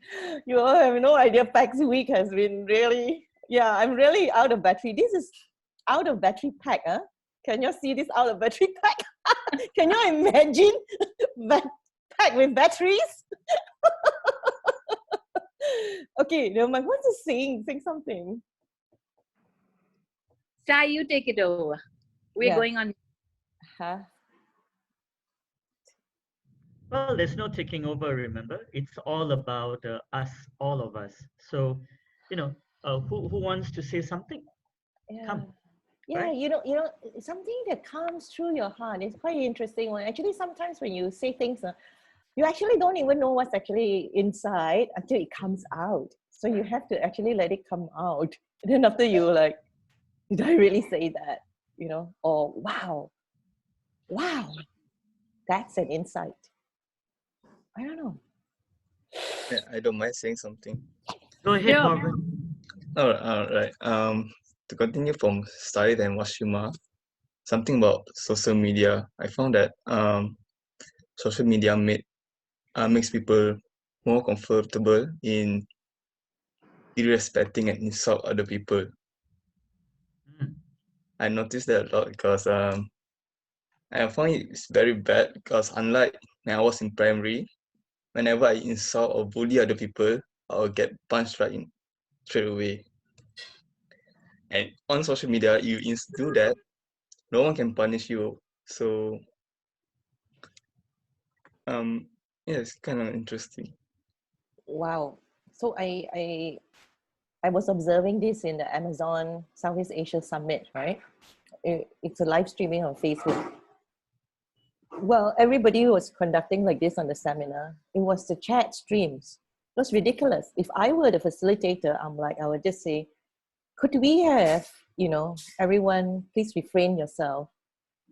you all have no idea. Peck's week has been really, I'm really out of battery. This is out of battery Peck, huh? Can you see this out of battery Peck? Can you imagine Peck with batteries? Okay, never mind. What's the saying? Sing something. Sai, you take it over. We're going on. Huh? Well, there's no taking over, remember? It's all about us, all of us. So, you know, who wants to say something? Come. Yeah, right? you know, something that comes through your heart. It's quite interesting one. Actually, sometimes when you say things, you actually don't even know what's actually inside until it comes out. So you have to actually let it come out. And then after you like, did I really say that? You know, or wow, that's an insight. I don't know. Yeah, I don't mind saying something. Go ahead, Marvin. All right. To continue from Starry and Washima, something about social media. I found that social media makes people more comfortable in disrespecting and insult other people. I noticed that a lot because I found it's very bad because unlike when I was in primary, whenever I insult or bully other people, I'll get punched straight away. And on social media, you do that, no one can punish you. So yeah, it's kind of interesting. Wow. So I was observing this in the Amazon Southeast Asia Summit, right? It's a live streaming on Facebook. Well, everybody was conducting like this on the seminar. It was the chat streams. It was ridiculous. If I were the facilitator, I would just say, could we have, everyone, please refrain yourself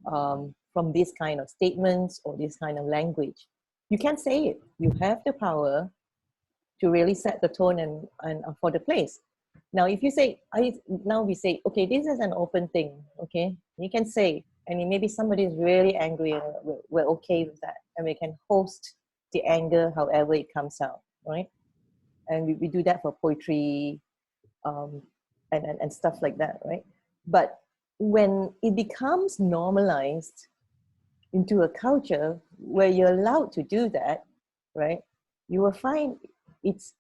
from this kind of statements or this kind of language. You can say it. You have the power to really set the tone and for the place. Now, if you say, now we say, okay, this is an open thing, okay? You can say, and maybe somebody is really angry and we're okay with that. And we can host the anger however it comes out, right? And we do that for poetry and stuff like that, right? But when it becomes normalized into a culture where you're allowed to do that, right? You will find it's,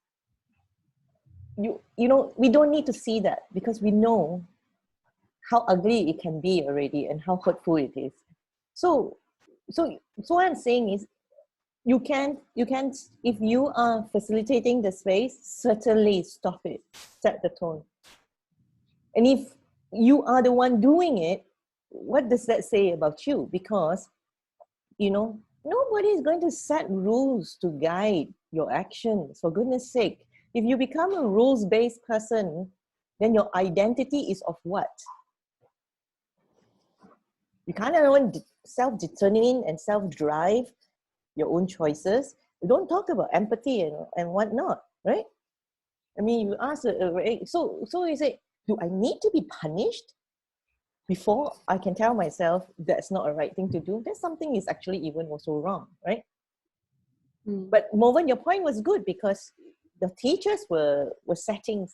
we don't need to see that because we know how ugly it can be already and how hurtful it is. So what I'm saying is, you can, if you are facilitating the space, certainly stop it, set the tone. And if you are the one doing it, what does that say about you? Because, nobody is going to set rules to guide your actions, for goodness sake. If you become a rules-based person, then your identity is of what? You can't self-determine and self-drive your own choices. You don't talk about empathy and whatnot, right? I mean, you ask, so you say, do I need to be punished? before I can tell myself that's not a right thing to do, then something is actually even also wrong, right? But Moven, your point was good because the teachers were setting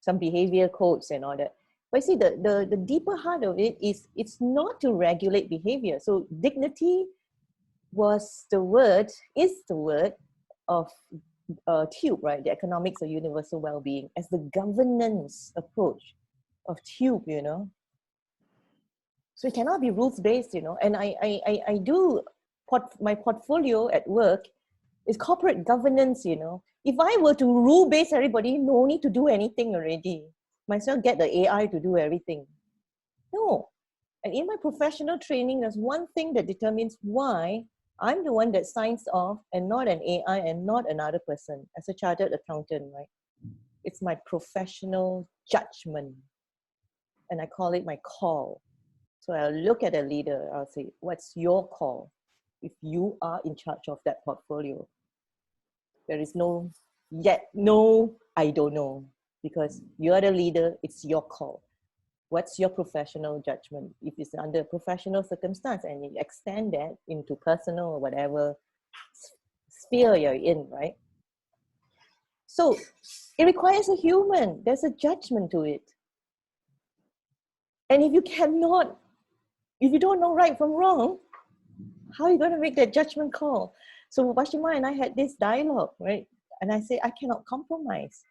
some behavior codes and all that. But you see, the deeper heart of it is it's not to regulate behavior. So dignity is the word of TUBE, right? The Economics of Universal Wellbeing, as the governance approach of TUBE, you know. So it cannot be rules-based, you know. And I do, my portfolio at work is corporate governance, you know. If I were to rule-base everybody, no need to do anything already. Might as well get the AI to do everything. No. And in my professional training, there's one thing that determines why I'm the one that signs off and not an AI and not another person as a chartered accountant, right? It's my professional judgment. And I call it my call. So I'll look at a leader, I'll say, what's your call? If you are in charge of that portfolio. There is no, I don't know. Because you're the leader, it's your call. What's your professional judgment? If it's under professional circumstance and you extend that into personal or whatever sphere you're in, right? So it requires a human. There's a judgment to it. And if you don't know right from wrong, how are you going to make that judgment call? So Washima and I had this dialogue, right? And I say, I cannot compromise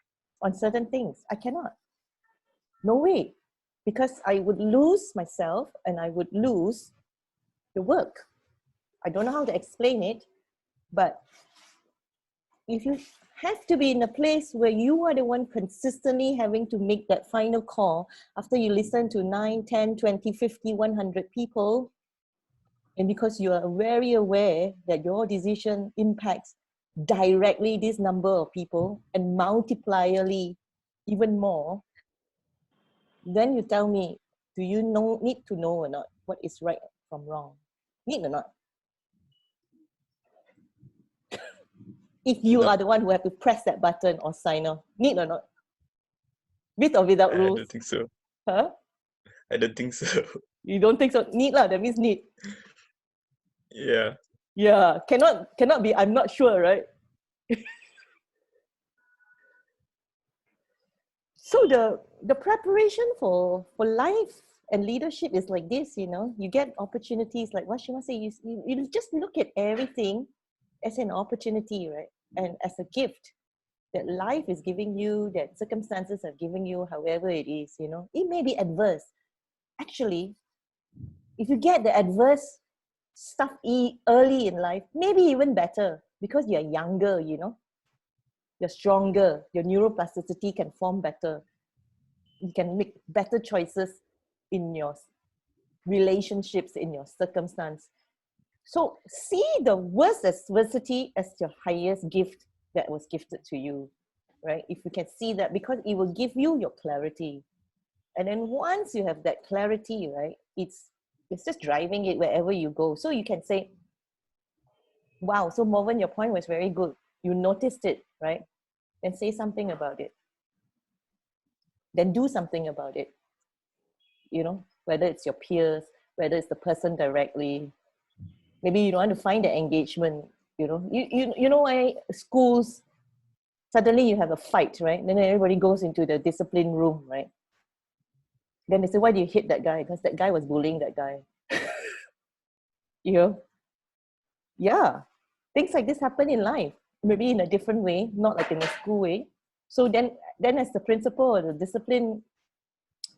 on certain things. I cannot. No way. Because I would lose myself and I would lose the work. I don't know how to explain it, but if you have to be in a place where you are the one consistently having to make that final call after you listen to 9, 10, 20, 50, 100 people, and because you are very aware that your decision impacts directly this number of people and multiplierly even more, then you tell me, do you need to know or not what is right from wrong? Need or not? If you are the one who have to press that button or sign off, need or not? With or without rules? I don't think so. Huh? I don't think so. You don't think so? Need lah, that means need. Yeah. Yeah, cannot be, I'm not sure, right? So the preparation for life and leadership is like this, you know. You get opportunities, like what Shima say, you just look at everything as an opportunity, right? And as a gift that life is giving you, that circumstances are giving you, however it is, you know. It may be adverse. Actually, if you get the adverse stuff early in life, maybe even better because you're younger, you know. You're stronger, your neuroplasticity can form better. You can make better choices in your relationships, in your circumstance. So see the worst adversity as your highest gift that was gifted to you, right? If you can see that, because it will give you your clarity. And then once you have that clarity, right, it's just driving it wherever you go. So you can say, wow, so Moven, your point was very good. You noticed it, right? Then say something about it. Then do something about it. You know, whether it's your peers, whether it's the person directly. Maybe you don't want to find the engagement, you know. You know why schools, suddenly you have a fight, right? Then everybody goes into the discipline room, right? Then they say, why do you hit that guy? Because that guy was bullying that guy. You know? Yeah. Things like this happen in life. Maybe in a different way, not like in a school way. So then as the principal or the discipline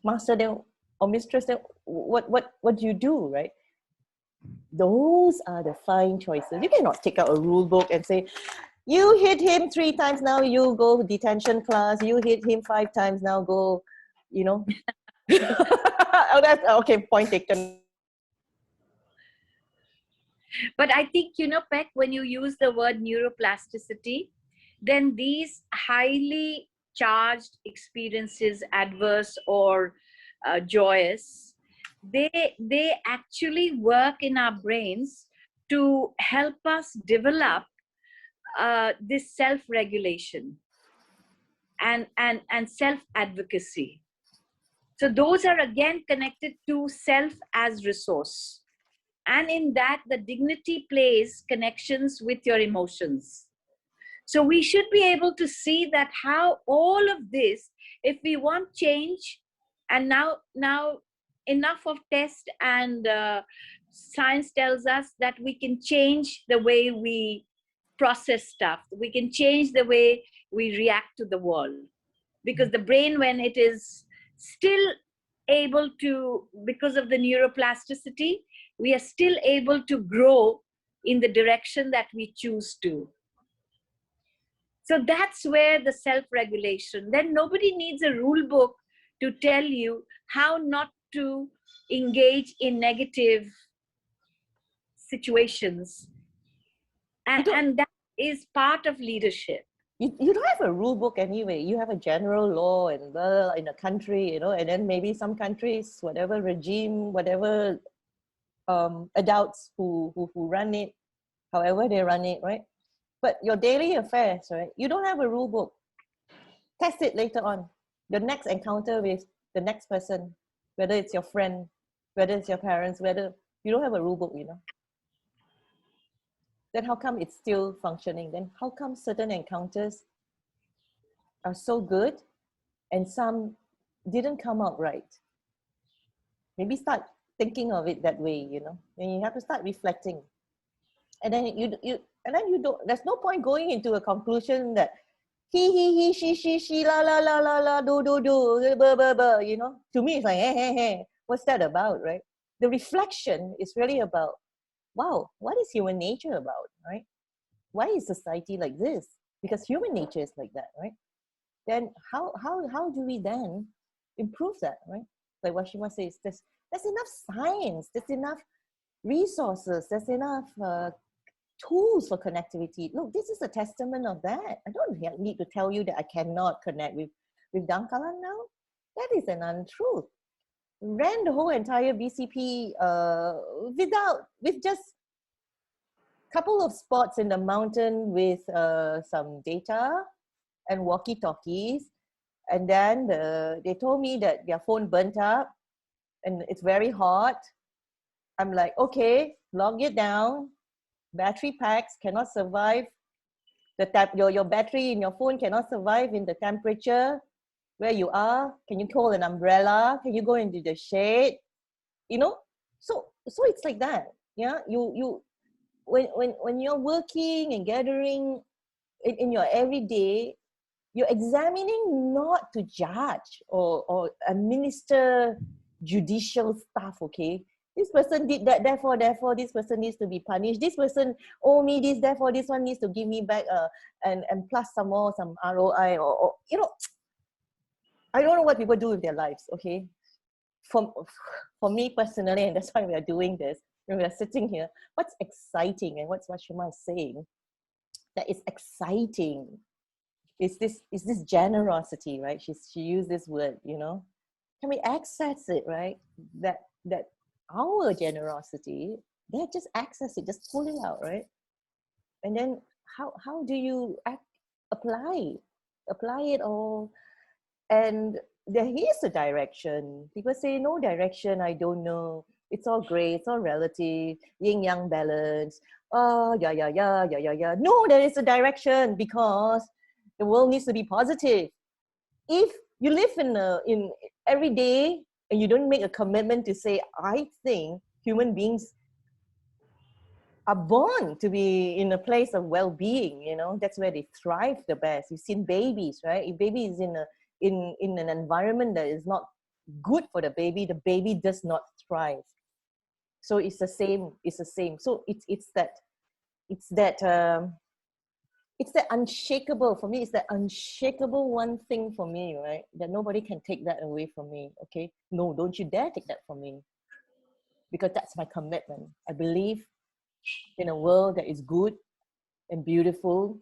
master then, or mistress, then what do you do, right? Those are the fine choices. You cannot take out a rule book and say, you hit him 3 times, now you go detention class. You hit him 5 times, now go, you know. Oh, that's okay, point taken. But I think, you know, Peck, when you use the word neuroplasticity, then these highly charged experiences, adverse or joyous, they actually work in our brains to help us develop this self-regulation and self-advocacy. So those are again connected to self as resource. And in that, the dignity plays connections with your emotions. So we should be able to see that how all of this, if we want change, and now enough of test and science tells us that we can change the way we process stuff. We can change the way we react to the world. Because the brain, when it is still able to, because of the neuroplasticity, we are still able to grow in the direction that we choose to. So that's where the self-regulation, then nobody needs a rule book to tell you how not to engage in negative situations. And that is part of leadership. You don't have a rule book anyway. You have a general law and in a country, you know, and then maybe some countries, whatever regime, whatever adults who run it, however they run it, right? But your daily affairs, right? You don't have a rule book. Test it later on. Your next encounter with the next person, whether it's your friend, whether it's your parents, whether you don't have a rule book, you know. Then how come it's still functioning? Then how come certain encounters are so good and some didn't come out right? Maybe start thinking of it that way, you know. And you have to start reflecting. And then you don't, there's no point going into a conclusion that he, she, la, do, you know. To me, it's like, hey, what's that about, right? The reflection is really about, wow, what is human nature about, right? Why is society like this? Because human nature is like that, right? Then how do we then improve that, right? Like what Shima says, there's enough science, there's enough resources, there's enough tools for connectivity. Look, this is a testament of that. I don't need to tell you that I cannot connect with Dangkalan now. That is an untruth. Ran the whole entire BCP with just couple of spots in the mountain with some data and walkie-talkies, and then they told me that their phone burnt up and it's very hot. I'm like, okay, log it down. Battery packs cannot survive. Your battery in your phone cannot survive in the temperature where you are. Can you call an umbrella? Can you go into the shade? You know, so it's like that. Yeah, when you're working and gathering in your everyday, you're examining not to judge or administer judicial stuff, okay? This person did that, therefore this person needs to be punished. This person owe me this, therefore this one needs to give me back and plus some ROI or you know, I don't know what people do with their lives, okay? For me personally, and that's why we are doing this, when we are sitting here, what's exciting and what's what Shima is saying that is exciting is this generosity, right? She used this word, you know. Can we access it, right? That our generosity, they just access it, just pull it out, right? And then how do you apply it all? And there is a direction. People say no direction, I don't know. It's all gray, it's all relative, yin-yang balance. Oh, yeah. No, there is a direction because the world needs to be positive. If you live in every day and you don't make a commitment to say, I think human beings are born to be in a place of well-being, you know, that's where they thrive the best. You've seen babies, right? If baby is in an environment that is not good for the baby does not thrive. So it's the same. So it's that unshakable, for me, it's that unshakable one thing for me, right? That nobody can take that away from me, okay? No, don't you dare take that from me. Because that's my commitment. I believe in a world that is good and beautiful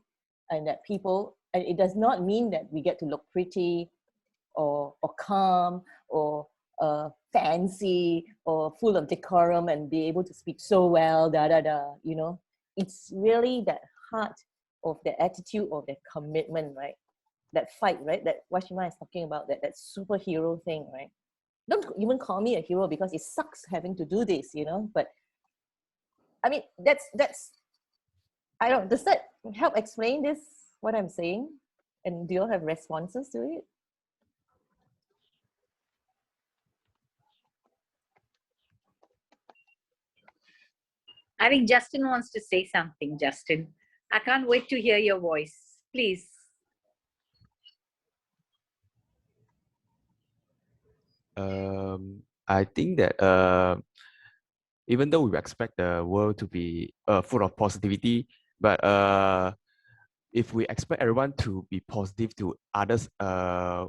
and that people, and it does not mean that we get to look pretty or calm or fancy or full of decorum and be able to speak so well, you know. It's really that heart of the attitude of the commitment, right? That fight, right? That Washima is talking about, that superhero thing, right? don't even call me a hero because it sucks having to do this, you know. But I mean, that's I don't. Does that help explain this? What I'm saying? And do you all have responses to it? I think Justin wants to say something. Justin, I can't wait to hear your voice. Please. I think that even though we expect the world to be full of positivity, but if we expect everyone to be positive to others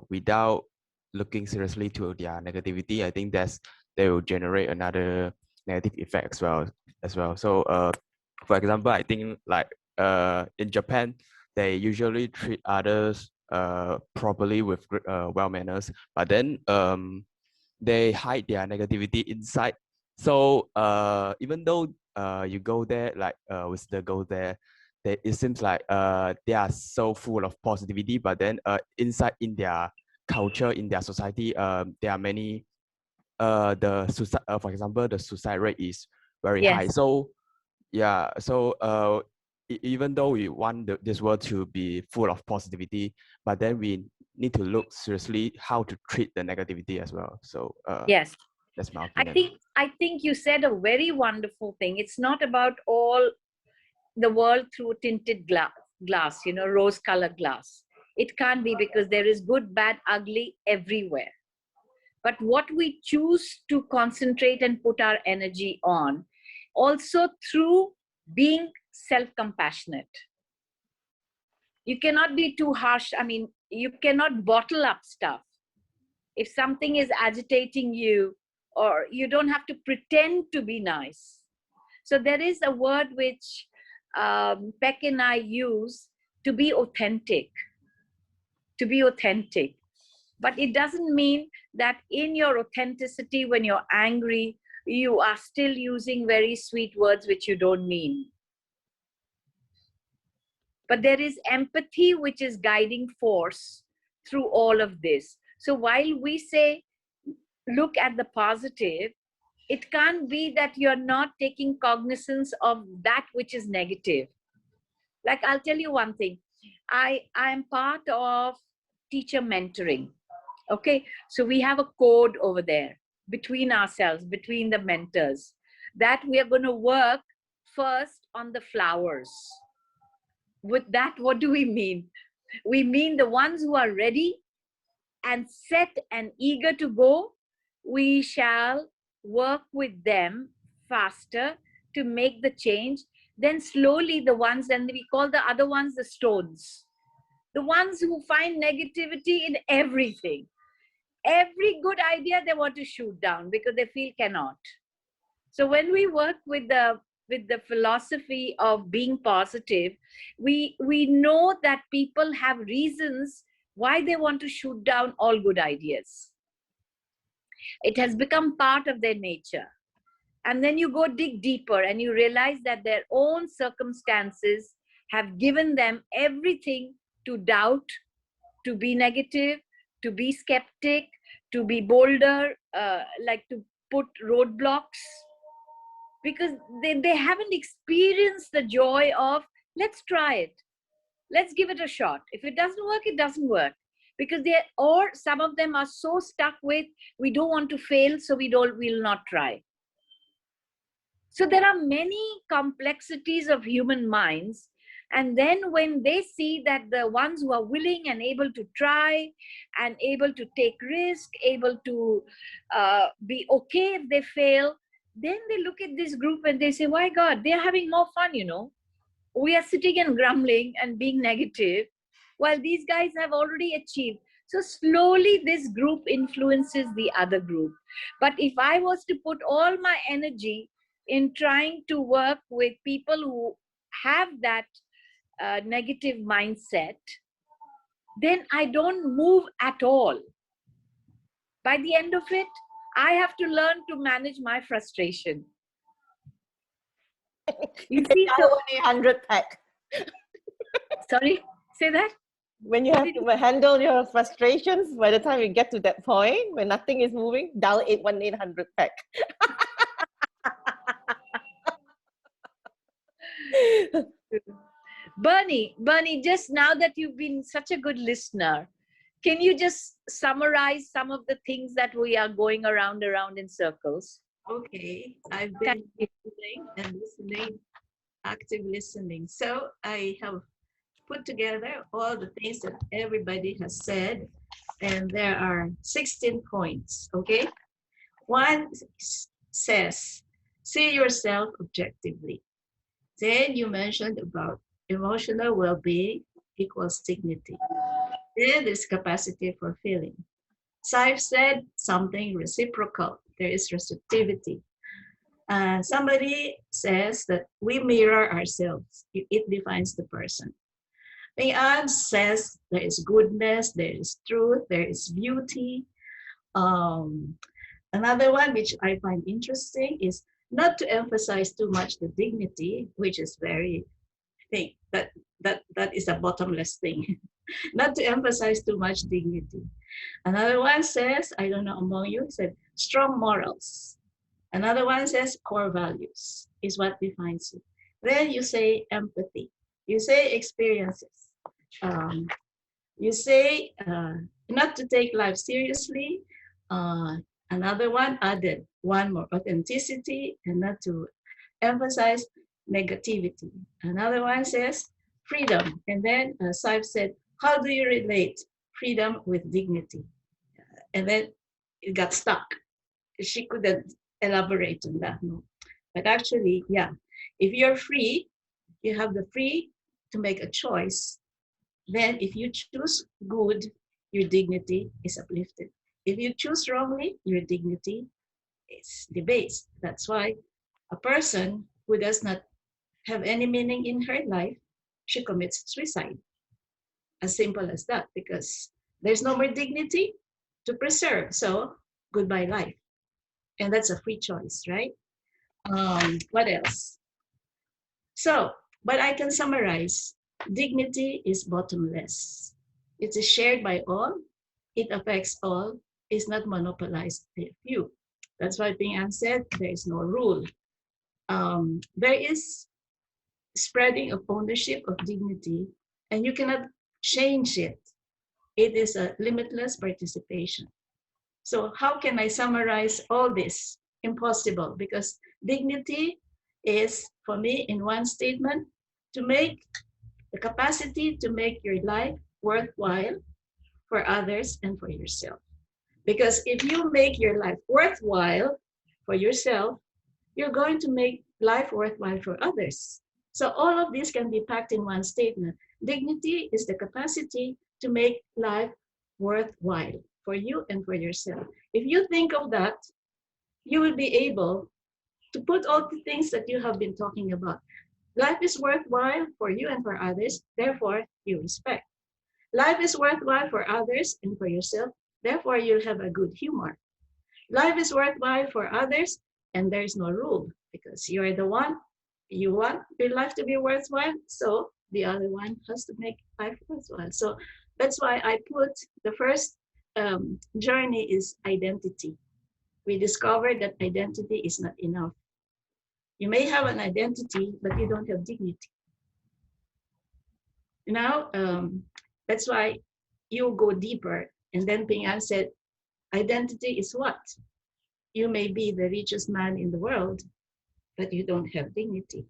without looking seriously to their negativity, I think they will generate another negative effect as well. So for example, I think like in Japan, they usually treat others properly with well manners, but then they hide their negativity inside. So even though you go there, like with the go there, it seems like they are so full of positivity, but then inside in their culture, in their society, there are many the suicide, for example, the suicide rate is very high. Yes. So yeah, so even though we want this world to be full of positivity, but then we need to look seriously how to treat the negativity as well. So Yes. that's my opinion. I think you said a very wonderful thing. It's not about all the world through tinted glass, you know, rose-colored glass. It can't be, because there is good, bad, ugly everywhere. But what we choose to concentrate and put our energy on, also through being self-compassionate. You cannot be too harsh. I mean, you cannot bottle up stuff. If something is agitating you, or you don't have to pretend to be nice. So there is a word which Peck and I use, to be authentic. To be authentic. But it doesn't mean that in your authenticity, when you're angry, you are still using very sweet words which you don't mean. But there is empathy, which is guiding force through all of this. So while we say, look at the positive, it can't be that you're not taking cognizance of that which is negative. Like, I'll tell you one thing. I'm part of teacher mentoring. Okay, so we have a code over there between ourselves, between the mentors, that we are going to work first on the flowers. With that, what do we mean? We mean the ones who are ready and set and eager to go. We shall work with them faster to make the change. Then slowly the ones, and we call the other ones the stones. The ones who find negativity in everything. Every good idea they want to shoot down because they feel cannot. So when we work with the philosophy of being positive, we know that people have reasons why they want to shoot down all good ideas. It has become part of their nature. And then you go dig deeper and you realize that their own circumstances have given them everything to doubt, to be negative, to be skeptic, to be bolder, like to put roadblocks, because they haven't experienced the joy of, let's try it. Let's give it a shot. If it doesn't work, it doesn't work. Because some of them are so stuck with, we don't want to fail, so we'll not try. So there are many complexities of human minds. And then when they see that the ones who are willing and able to try and able to take risk, able to be okay if they fail, then they look at this group and they say, why God, they're having more fun, you know. We are sitting and grumbling and being negative while these guys have already achieved. So slowly this group influences the other group. But if I was to put all my energy in trying to work with people who have that negative mindset, then I don't move at all. By the end of it, I have to learn to manage my frustration. You see, so only 100 pack. Sorry, say that? when you have to handle your frustrations, by the time you get to that point when nothing is moving, dial 81800 pack. Bernie, just now that you've been such a good listener, can you just summarize some of the things that we are going around in circles? Okay, I've been listening and listening, active listening. So I have put together all the things that everybody has said, and there are 16 points, okay? One says, see yourself objectively. Then you mentioned about emotional well-being equals dignity. Then there's capacity for feeling. Saif said something reciprocal. There is receptivity. Somebody says that we mirror ourselves. It defines the person. Ming-An says there is goodness, there is truth, there is beauty. Another one which I find interesting is not to emphasize too much the dignity, which is very, I think that is a bottomless thing. Not to emphasize too much dignity. Another one says, I don't know among you, said strong morals. Another one says core values is what defines you. Then you say empathy. You say experiences. You say not to take life seriously. Another one added one more, authenticity, and not to emphasize negativity. Another one says freedom. And then Saif said, how do you relate freedom with dignity? And then it got stuck. She couldn't elaborate on that. No. But actually, yeah, if you're free, you have the free to make a choice. Then if you choose good, your dignity is uplifted. If you choose wrongly, your dignity is debased. That's why a person who does not have any meaning in her life, she commits suicide. As simple as that, because there's no more dignity to preserve. So goodbye life. And that's a free choice, right? What else? So, but I can summarize. Dignity is bottomless. It is shared by all. It affects all. It's not monopolized by a few. That's why Ping-An said there is no rule. There is spreading of ownership of dignity, and you cannot change it. It is a limitless participation. So how can I summarize all this? Impossible, because dignity is, for me, in one statement, to make the capacity to make your life worthwhile for others and for yourself. Because if you make your life worthwhile for yourself, you're going to make life worthwhile for others. So all of this can be packed in one statement. Dignity is the capacity to make life worthwhile for you and for yourself. If you think of that, you will be able to put all the things that you have been talking about. Life is worthwhile for you and for others, therefore you respect. Life is worthwhile for others and for yourself, therefore you'll have a good humor. Life is worthwhile for others, and there's no rule, because you're the one, you want your life to be worthwhile, so the other one has to make life worthwhile. So that's why I put the first journey is identity. We discovered that identity is not enough. You may have an identity, but you don't have dignity. Now, that's why you go deeper. And then Ping-An said, identity is what? You may be the richest man in the world, but you don't have dignity.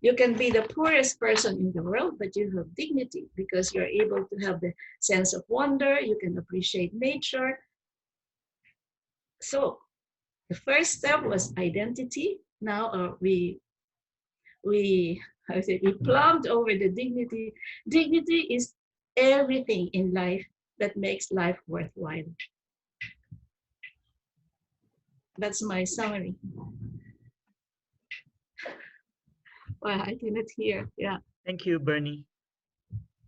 You can be the poorest person in the world, but you have dignity because you're able to have the sense of wonder. You can appreciate nature. So the first step was identity. Now we plumbed over the dignity. Dignity is everything in life that makes life worthwhile. That's my summary. Well, I cannot hear. Yeah. Thank you, Bernie.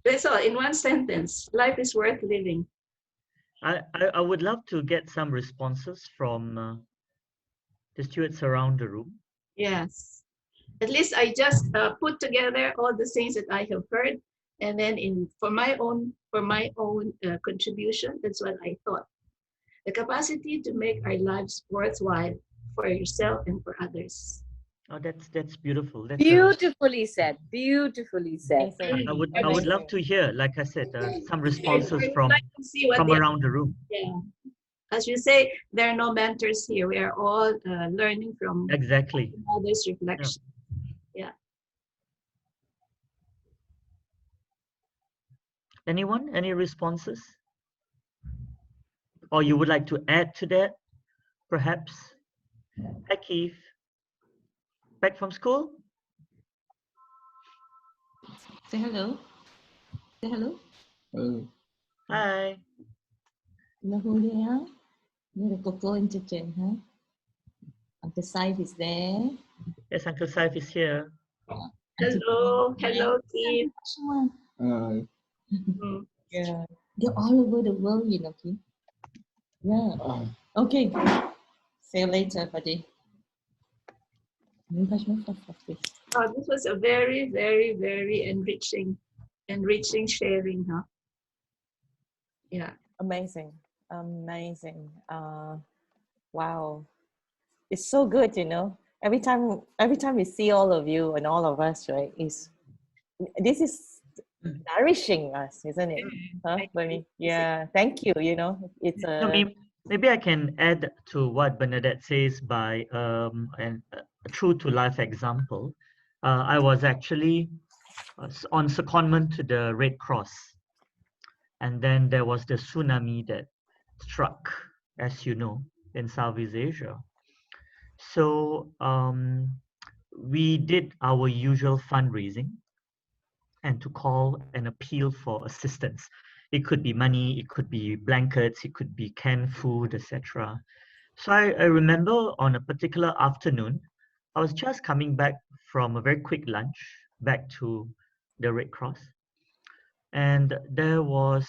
That's all. In one sentence, life is worth living. I would love to get some responses from the stewards around the room. Yes. At least I just put together all the things that I have heard. And then for my own contribution, that's what I thought. The capacity to make our lives worthwhile for yourself and for others. Oh, that's beautiful. That's Beautifully said. Beautifully said. I would love to hear, like I said, some responses I would from like to see what around the room. Yeah. As you say, there are no mentors here. We are all learning from Exactly others' reflection. Yeah. Anyone? Any responses? Or you would like to add to that, perhaps? Hi, Keith. Back from school? Say hello. Say hello. Hello. Hi. You know who they are? You're the Coco Entertain, huh? Uncle Saif is there. Yes, Uncle Saif is here. Hello. Hello, Keith. Yeah. They're all over the world, you know, Keith. Yeah. Okay. See you later, buddy. This was a very, very, very enriching sharing, huh? Yeah. Amazing. Wow. It's so good, you know. Every time we see all of you and all of us, right? This is nourishing us, isn't it? Huh, Bernie? Yeah. Thank you. You know, it's No, maybe I can add to what Bernadette says by a true to life example. I was actually on secondment to the Red Cross, and then there was the tsunami that struck, as you know, in Southeast Asia. So we did our usual fundraising and to call and appeal for assistance. It could be money, it could be blankets, it could be canned food, etc. So I remember on a particular afternoon, I was just coming back from a very quick lunch back to the Red Cross. And there was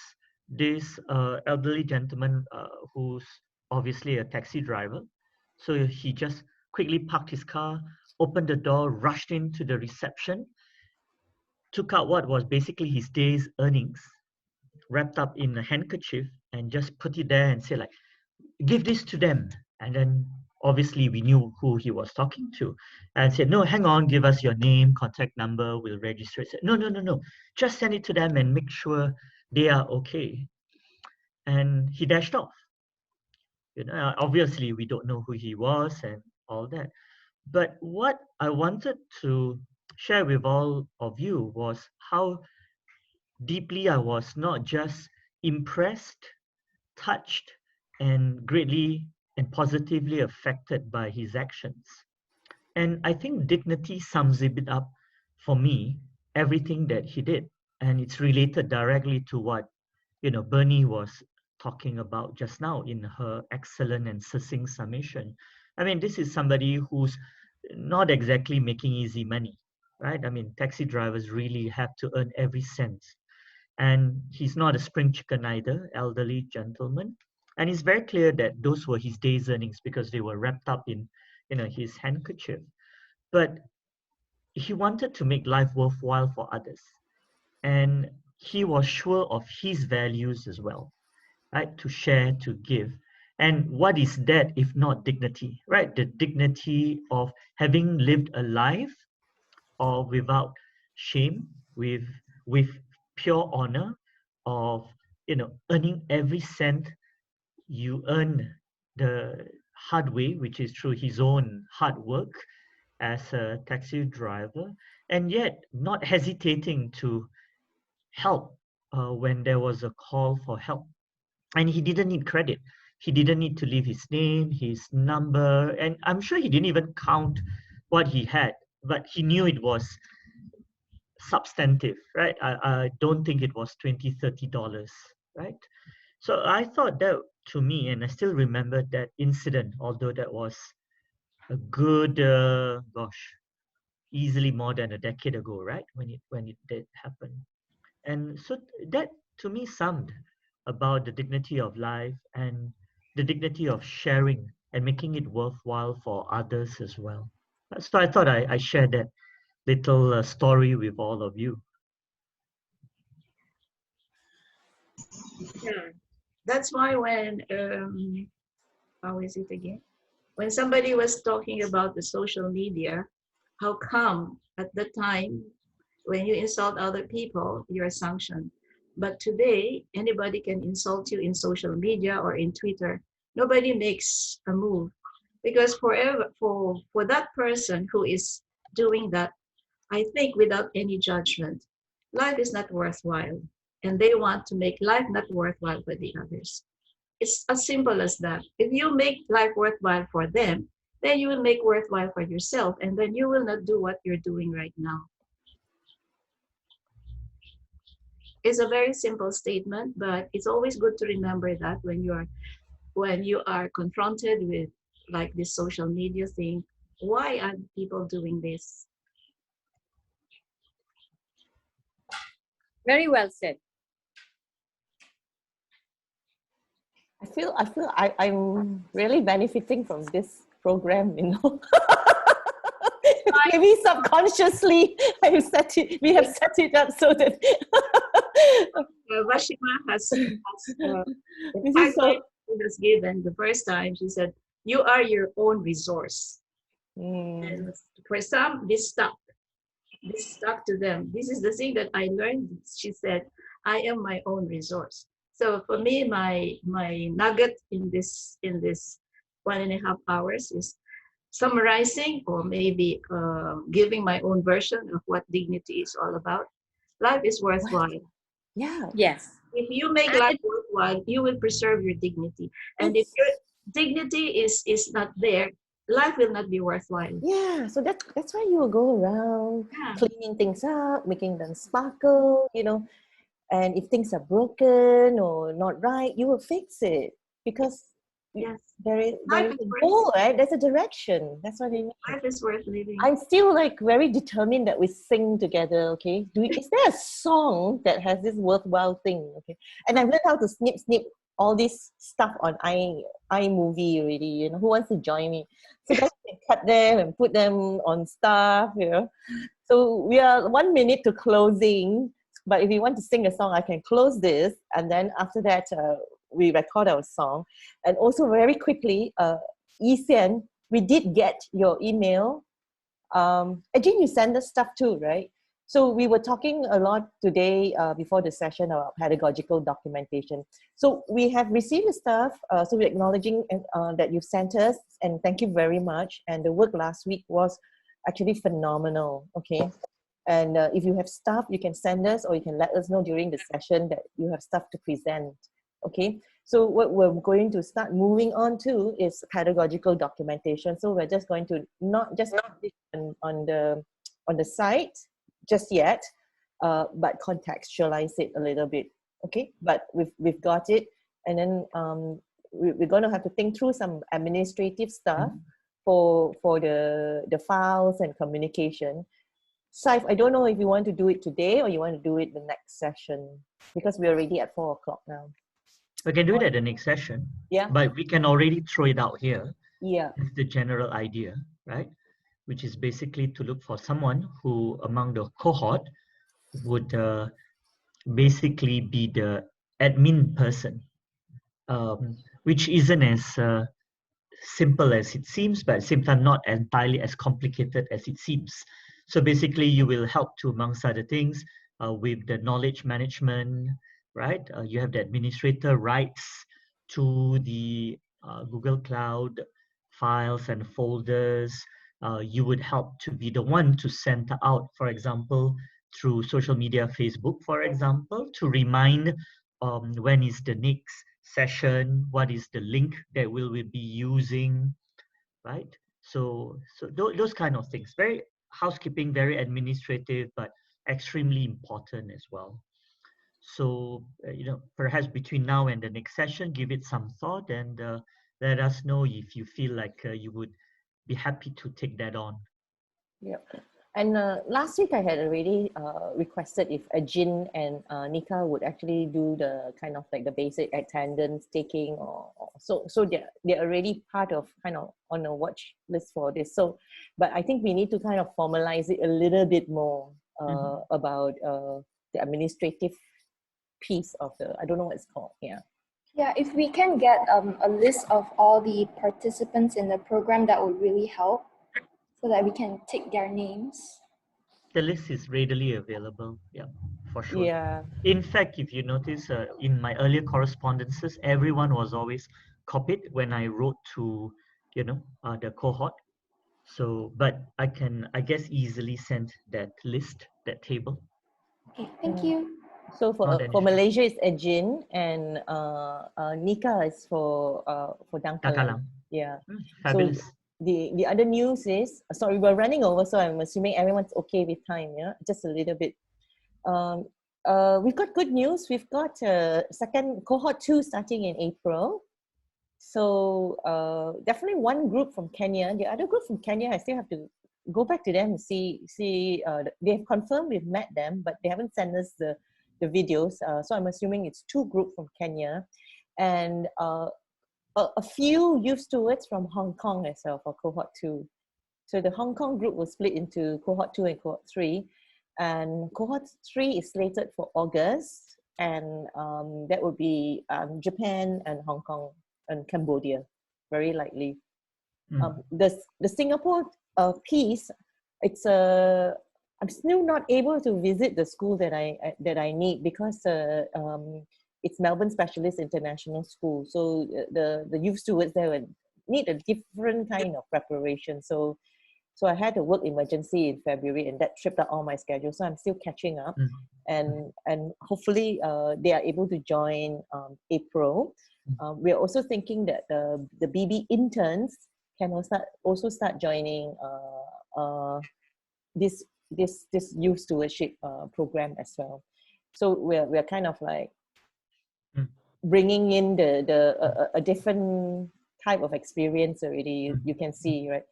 this elderly gentleman who's obviously a taxi driver. So he just quickly parked his car, opened the door, rushed into the reception, took out what was basically his day's earnings, wrapped up in a handkerchief, and just put it there and said, like, give this to them. And then obviously we knew who he was talking to, and said, no, hang on, give us your name, contact number, we'll register it. Said, no, just send it to them and make sure they are okay. And he dashed off. You know, obviously we don't know who he was and all that. But what I wanted to share with all of you was how deeply I was not just impressed, touched, and greatly and positively affected by his actions. And I think dignity sums it up for me, everything that he did. And it's related directly to what, you know, Bernie was talking about just now in her excellent and succinct summation. I mean, this is somebody who's not exactly making easy money, right? I mean, taxi drivers really have to earn every cent. And he's not a spring chicken either, elderly gentleman. And it's very clear that those were his day's earnings because they were wrapped up in, you know, his handkerchief. But he wanted to make life worthwhile for others. And he was sure of his values as well, right? To share, to give. And what is that if not dignity, right? The dignity of having lived a life or without shame, with pure honor, of, you know, earning every cent you earn the hard way, which is through his own hard work as a taxi driver, and yet not hesitating to help when there was a call for help. And he didn't need credit. He didn't need to leave his name, his number, and I'm sure he didn't even count what he had, but he knew it was substantive, right? I don't think it was $20-30, right? So I thought that, to me, and I still remember that incident, although that was a good, easily more than a decade ago, right? When it did happen. And so that, to me, summed about the dignity of life and the dignity of sharing and making it worthwhile for others as well. So I thought I shared that little story with all of you. Yeah. That's why when, how is it again? When somebody was talking about the social media, how come at the time when you insult other people, you're sanctioned. But today, anybody can insult you in social media or in Twitter. Nobody makes a move because for that person who is doing that, I think without any judgment, life is not worthwhile. And they want to make life not worthwhile for the others. It's as simple as that. If you make life worthwhile for them, then you will make worthwhile for yourself, and then you will not do what you're doing right now. It's a very simple statement, but it's always good to remember that when you are confronted with like this social media thing, why are people doing this? Very well said. I'm really benefiting from this program, you know. Maybe subconsciously we have set it up so that Vashima has the timeline she was given the first time. She said, "You are your own resource." And for some, this stuck to them. This is the thing that I learned. She said, "I am my own resource." So for me, my nugget in this 1.5 hours is summarizing, or maybe giving my own version of what dignity is all about. Life is worthwhile. Yeah. Yes. If you make life worthwhile, you will preserve your dignity. And if your dignity is not there, life will not be worthwhile. Yeah, so that's why you will go around cleaning things up, making them sparkle, you know. And if things are broken or not right, you will fix it because there is a goal, right? There's a direction. That's what I mean. Life is worth living. I'm still like very determined that we sing together. Okay, is there a song that has this worthwhile thing? Okay, and I've learned how to snip all this stuff on iMovie already. You know, who wants to join me? So then I can cut them and put them on stuff. You know, so we are 1 minute to closing. But if you want to sing a song, I can close this, and then after that, we record our song. And also very quickly, Yi-Sian, we did get your email. Again, you send us stuff too, right? So we were talking a lot today before the session about pedagogical documentation. So we have received the stuff, so we're acknowledging that you've sent us, and thank you very much. And the work last week was actually phenomenal, okay? And if you have stuff, you can send us, or you can let us know during the session that you have stuff to present, okay? So what we're going to start moving on to is pedagogical documentation. So we're just going to not just on the site just yet, but contextualize it a little bit, okay? But we've got it, and then we're going to have to think through some administrative stuff for the files and communication. Saif, I don't know if you want to do it today or you want to do it the next session, because we're already at 4 o'clock now. We can do it at the next session. Yeah. But we can already throw it out here. Yeah. It's the general idea, right? Which is basically to look for someone who, among the cohort, would basically be the admin person, which isn't as simple as it seems, but at the same time not entirely as complicated as it seems. So basically, you will help to, amongst other things, with the knowledge management, right? You have the administrator rights to the Google Cloud files and folders. You would help to be the one to send out, for example, through social media, Facebook, for example, to remind when is the next session, what is the link that we will be using, right? So those kind of things, very housekeeping, very administrative, but extremely important as well. So, perhaps between now and the next session, give it some thought, and let us know if you feel like you would be happy to take that on. Yeah. And last week I had already requested if Ajin and Nika would actually do the kind of like the basic attendance taking, or so they're already part of kind of on a watch list for this. So, but I think we need to kind of formalize it a little bit more about the administrative piece of the, I don't know what it's called. Yeah. Yeah, if we can get a list of all the participants in the program, that would really help so that we can take their names. The list is readily available. Yeah, for sure. Yeah. In fact, if you notice, in my earlier correspondences, everyone was always copied when I wrote to, the cohort. So, but I can, I guess, easily send that list, that table. Okay, thank you. So Not an for issue. Malaysia, it's Ejin, and Nika is for Dangkalan. Dangkalan. Yeah. Fabulous. So the other news is, sorry, we're running over, so I'm assuming everyone's okay with time. Yeah, just a little bit. We've got good news. We've got second cohort 2 starting in April. So definitely one group from Kenya. The other group from Kenya, I still have to go back to them and see. They've confirmed we've met them, but they haven't sent us the videos. So I'm assuming it's 2 groups from Kenya, and a few youth stewards from Hong Kong as well for cohort 2. So the Hong Kong group was split into cohort 2 and cohort 3, and cohort 3 is slated for August, and that would be Japan and Hong Kong and Cambodia, very likely. The Singapore piece, it's I'm still not able to visit the school that I need, because it's Melbourne Specialist International School. So the youth stewards there would need a different kind of preparation. So I had a work emergency in February, and that tripped out all my schedule. So I'm still catching up, and hopefully they are able to join April. We're also thinking that the BB interns can also start joining this youth stewardship program as well. So we're kind of like bringing in a different type of experience already. You can see, right?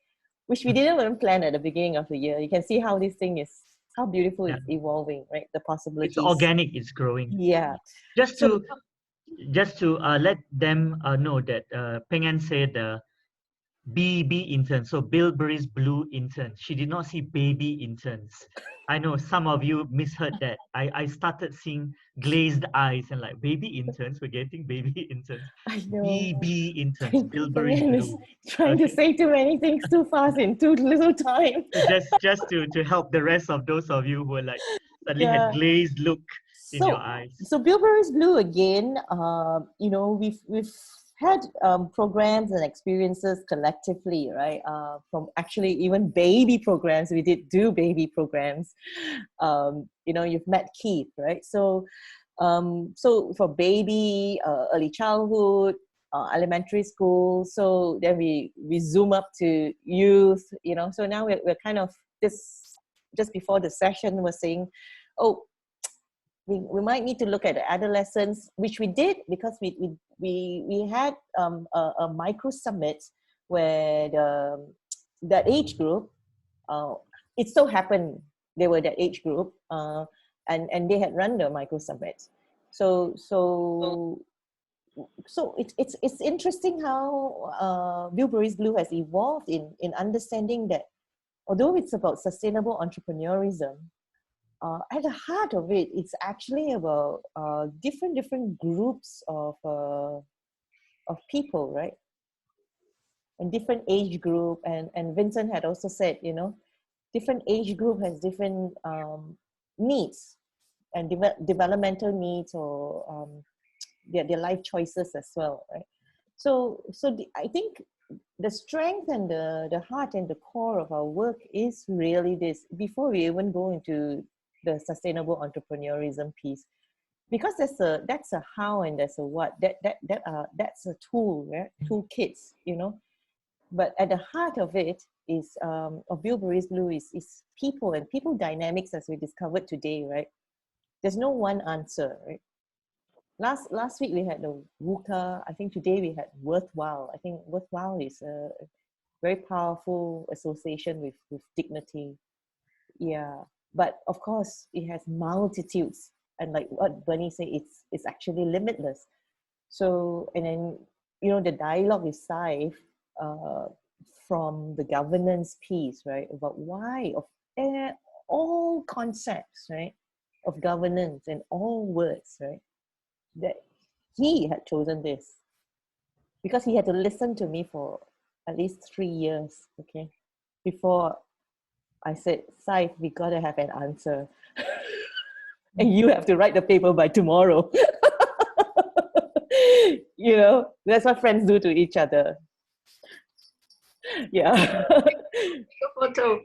Which we didn't even plan at the beginning of the year. You can see how this thing is, how beautiful it's evolving, right? The possibilities. It's organic, it's growing. Yeah. Just to let them know that Peng An said BB interns, so Bilberries blue interns. She did not see baby interns. I know some of you misheard that. I started seeing glazed eyes and like, baby interns, we're getting baby interns. I know. BB interns, Bilberries blue. Trying to say too many things too fast in too little time. just to help the rest of those of you who are like suddenly had glazed look in your eyes. So Bilberries blue again. We've had programs and experiences collectively, right? From actually even baby programs, we did do baby programs. You've met Keith, right? So for baby, early childhood, elementary school. So then we zoom up to youth. So now we're kind of just before the session was saying, we might need to look at the adolescents, which we did, because we had a micro summit where that age group, it so happened they were that age group, and they had run the micro summit. So it's interesting how Bilberries Blue has evolved in understanding that although it's about sustainable entrepreneurism, at the heart of it, it's actually about different groups of people, right? And different age group, and Vincent had also said, different age group has different needs and developmental needs, or their life choices as well, right? So I think the strength and the heart and the core of our work is really this, before we even go into the sustainable entrepreneurism piece, because that's a how and there's a what, that's a tool, right? Toolkits, but at the heart of it is of Bilberries Blue is people and people dynamics, as we discovered today, right? There's no one answer, right? Last week we had the WUCA. I think today we had worthwhile. I think worthwhile is a very powerful association with dignity. Yeah, but of course it has multitudes, and like what Bernie said, it's actually limitless. So, and then the dialogue with Saif from the governance piece, right, about why of all concepts, right, of governance and all words, right, that he had chosen this because he had to listen to me for at least 3 years, okay, before I said, Saif, we gotta have an answer. And you have to write the paper by tomorrow. You know, that's what friends do to each other. Yeah. Take a photo.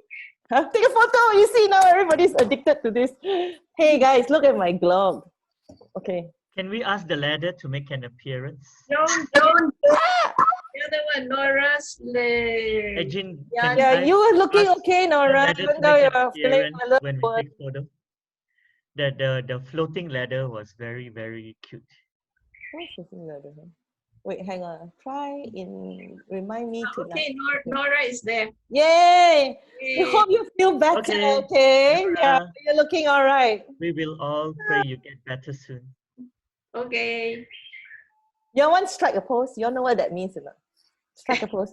Huh? Take a photo. You see, now everybody's addicted to this. Hey guys, look at my glove. Okay. Can we ask the ladder to make an appearance? Don't. The other one, Nora's leg. Jean, Yeah, Yeah, you were looking ask okay, the Nora, ladder even to though make an you're feeling appearance a little when we take photo? The floating ladder was very, very cute. What's the thing that I do? Wait, hang on. Try in remind me to okay, like. Nora is there. Yay! We Yay. hope you feel better. Okay, Okay. Yeah, Nora, you're looking all right. we will all pray you get better soon. Okay. You want to strike a pose? You all know what that means or not? Strike a pose.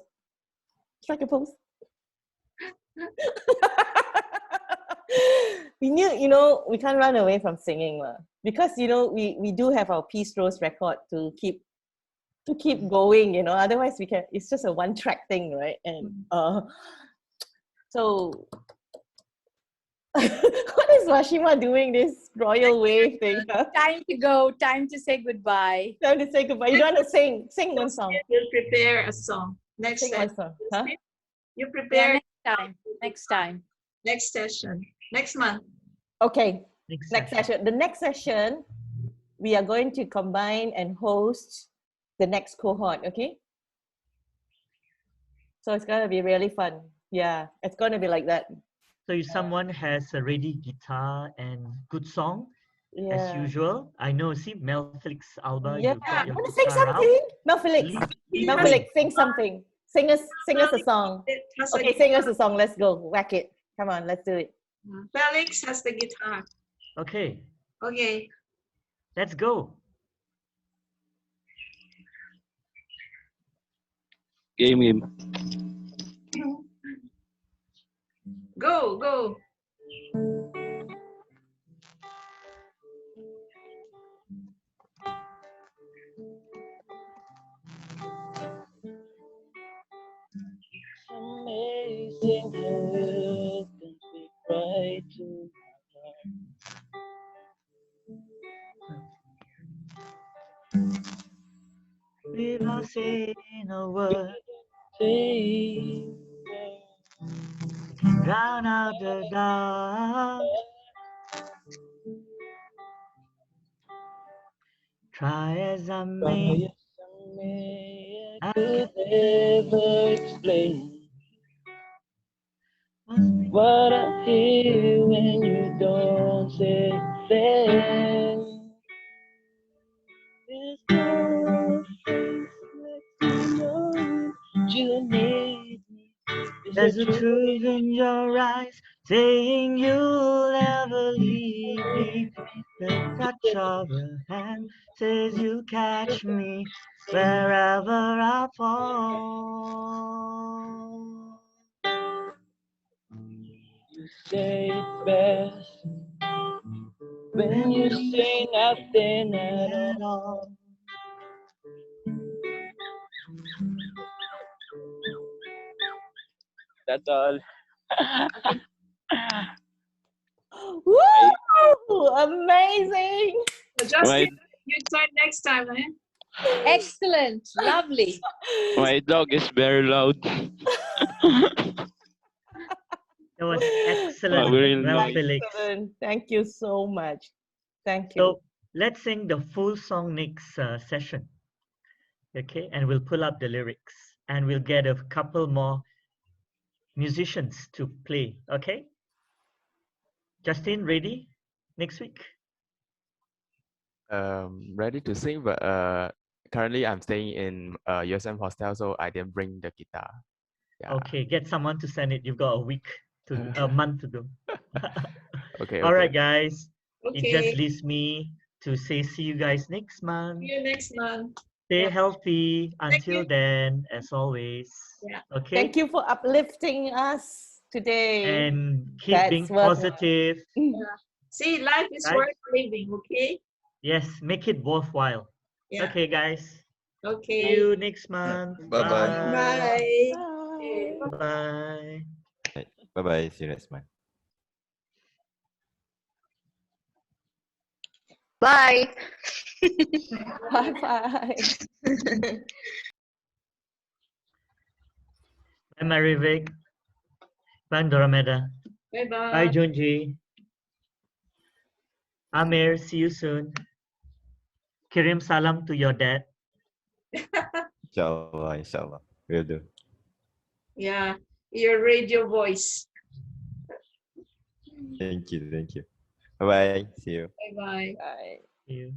Strike a pose. We knew, you know, we can't run away from singing because, you know, we do have our Peace Rose record to keep going, you know, otherwise we can, it's just a one track thing, right? And so what is Washima doing this royal wave thing? Huh? Time to go, time to say goodbye. Time to say goodbye. You don't want to sing one song. You'll prepare a song. Next Sing one session. song. Huh? You prepare Next time. next session. Next month. Okay. Next session. The next session, we are going to combine and host the next cohort, okay? So it's going to be really fun. Yeah, it's going to be like that. So if someone has a ready guitar and good song, as usual, I know, see, Mel Felix Alba, Yeah, you got your want to sing guitar out. something? Mel Felix, Mel Felix, sing something. Sing us a song. Okay, sing us a song. Let's go. Whack it. Come on, let's do it. Felix has the guitar. Okay. Okay. Let's go. Game. Go. Amazing how you can speak right to my heart. Without saying a word, drown out the dark. Try as I may, I could never explain what I hear when you don't say that. There's no face next to yours. You need me. There's a truth in your eyes saying you'll never leave me. The touch of a hand says you'll catch me wherever I fall. You say it best when you say nothing at all. That's all. Woo! Amazing! Justin, you join next time, eh? Excellent. Lovely. My dog is very loud. That was excellent. Really Well, nice. Felix. Excellent. Thank you so much. Thank you. So let's sing the full song next session. Okay, and we'll pull up the lyrics and we'll get a couple more musicians to play. Okay, Justin, ready next week? Ready to sing, but currently I'm staying in USM hostel, so I didn't bring the guitar. Yeah. Okay, get someone to send it. You've got a month to go. Okay. All right, guys. Okay. It just leaves me to say see you guys next month. See you next month. Stay healthy until then, as always. Yeah. Okay. Thank you for uplifting us today. And keep being positive. Yeah. See, life is Right? worth living, okay? Yes, make it worthwhile. Yeah. Okay, guys. Okay. See you next month. Bye-bye. Bye. Bye. Bye bye. See you next month. Bye. Bye bye. Bye, Marivik. Bye, Dorameda. Bye Bye, bye. Junji. Amir, see you soon. Kirim salam to your dad. Inshallah, inshallah. Will do. Yeah, your radio voice. Thank you. Thank you. Bye bye. See you. Bye bye. Bye. See you.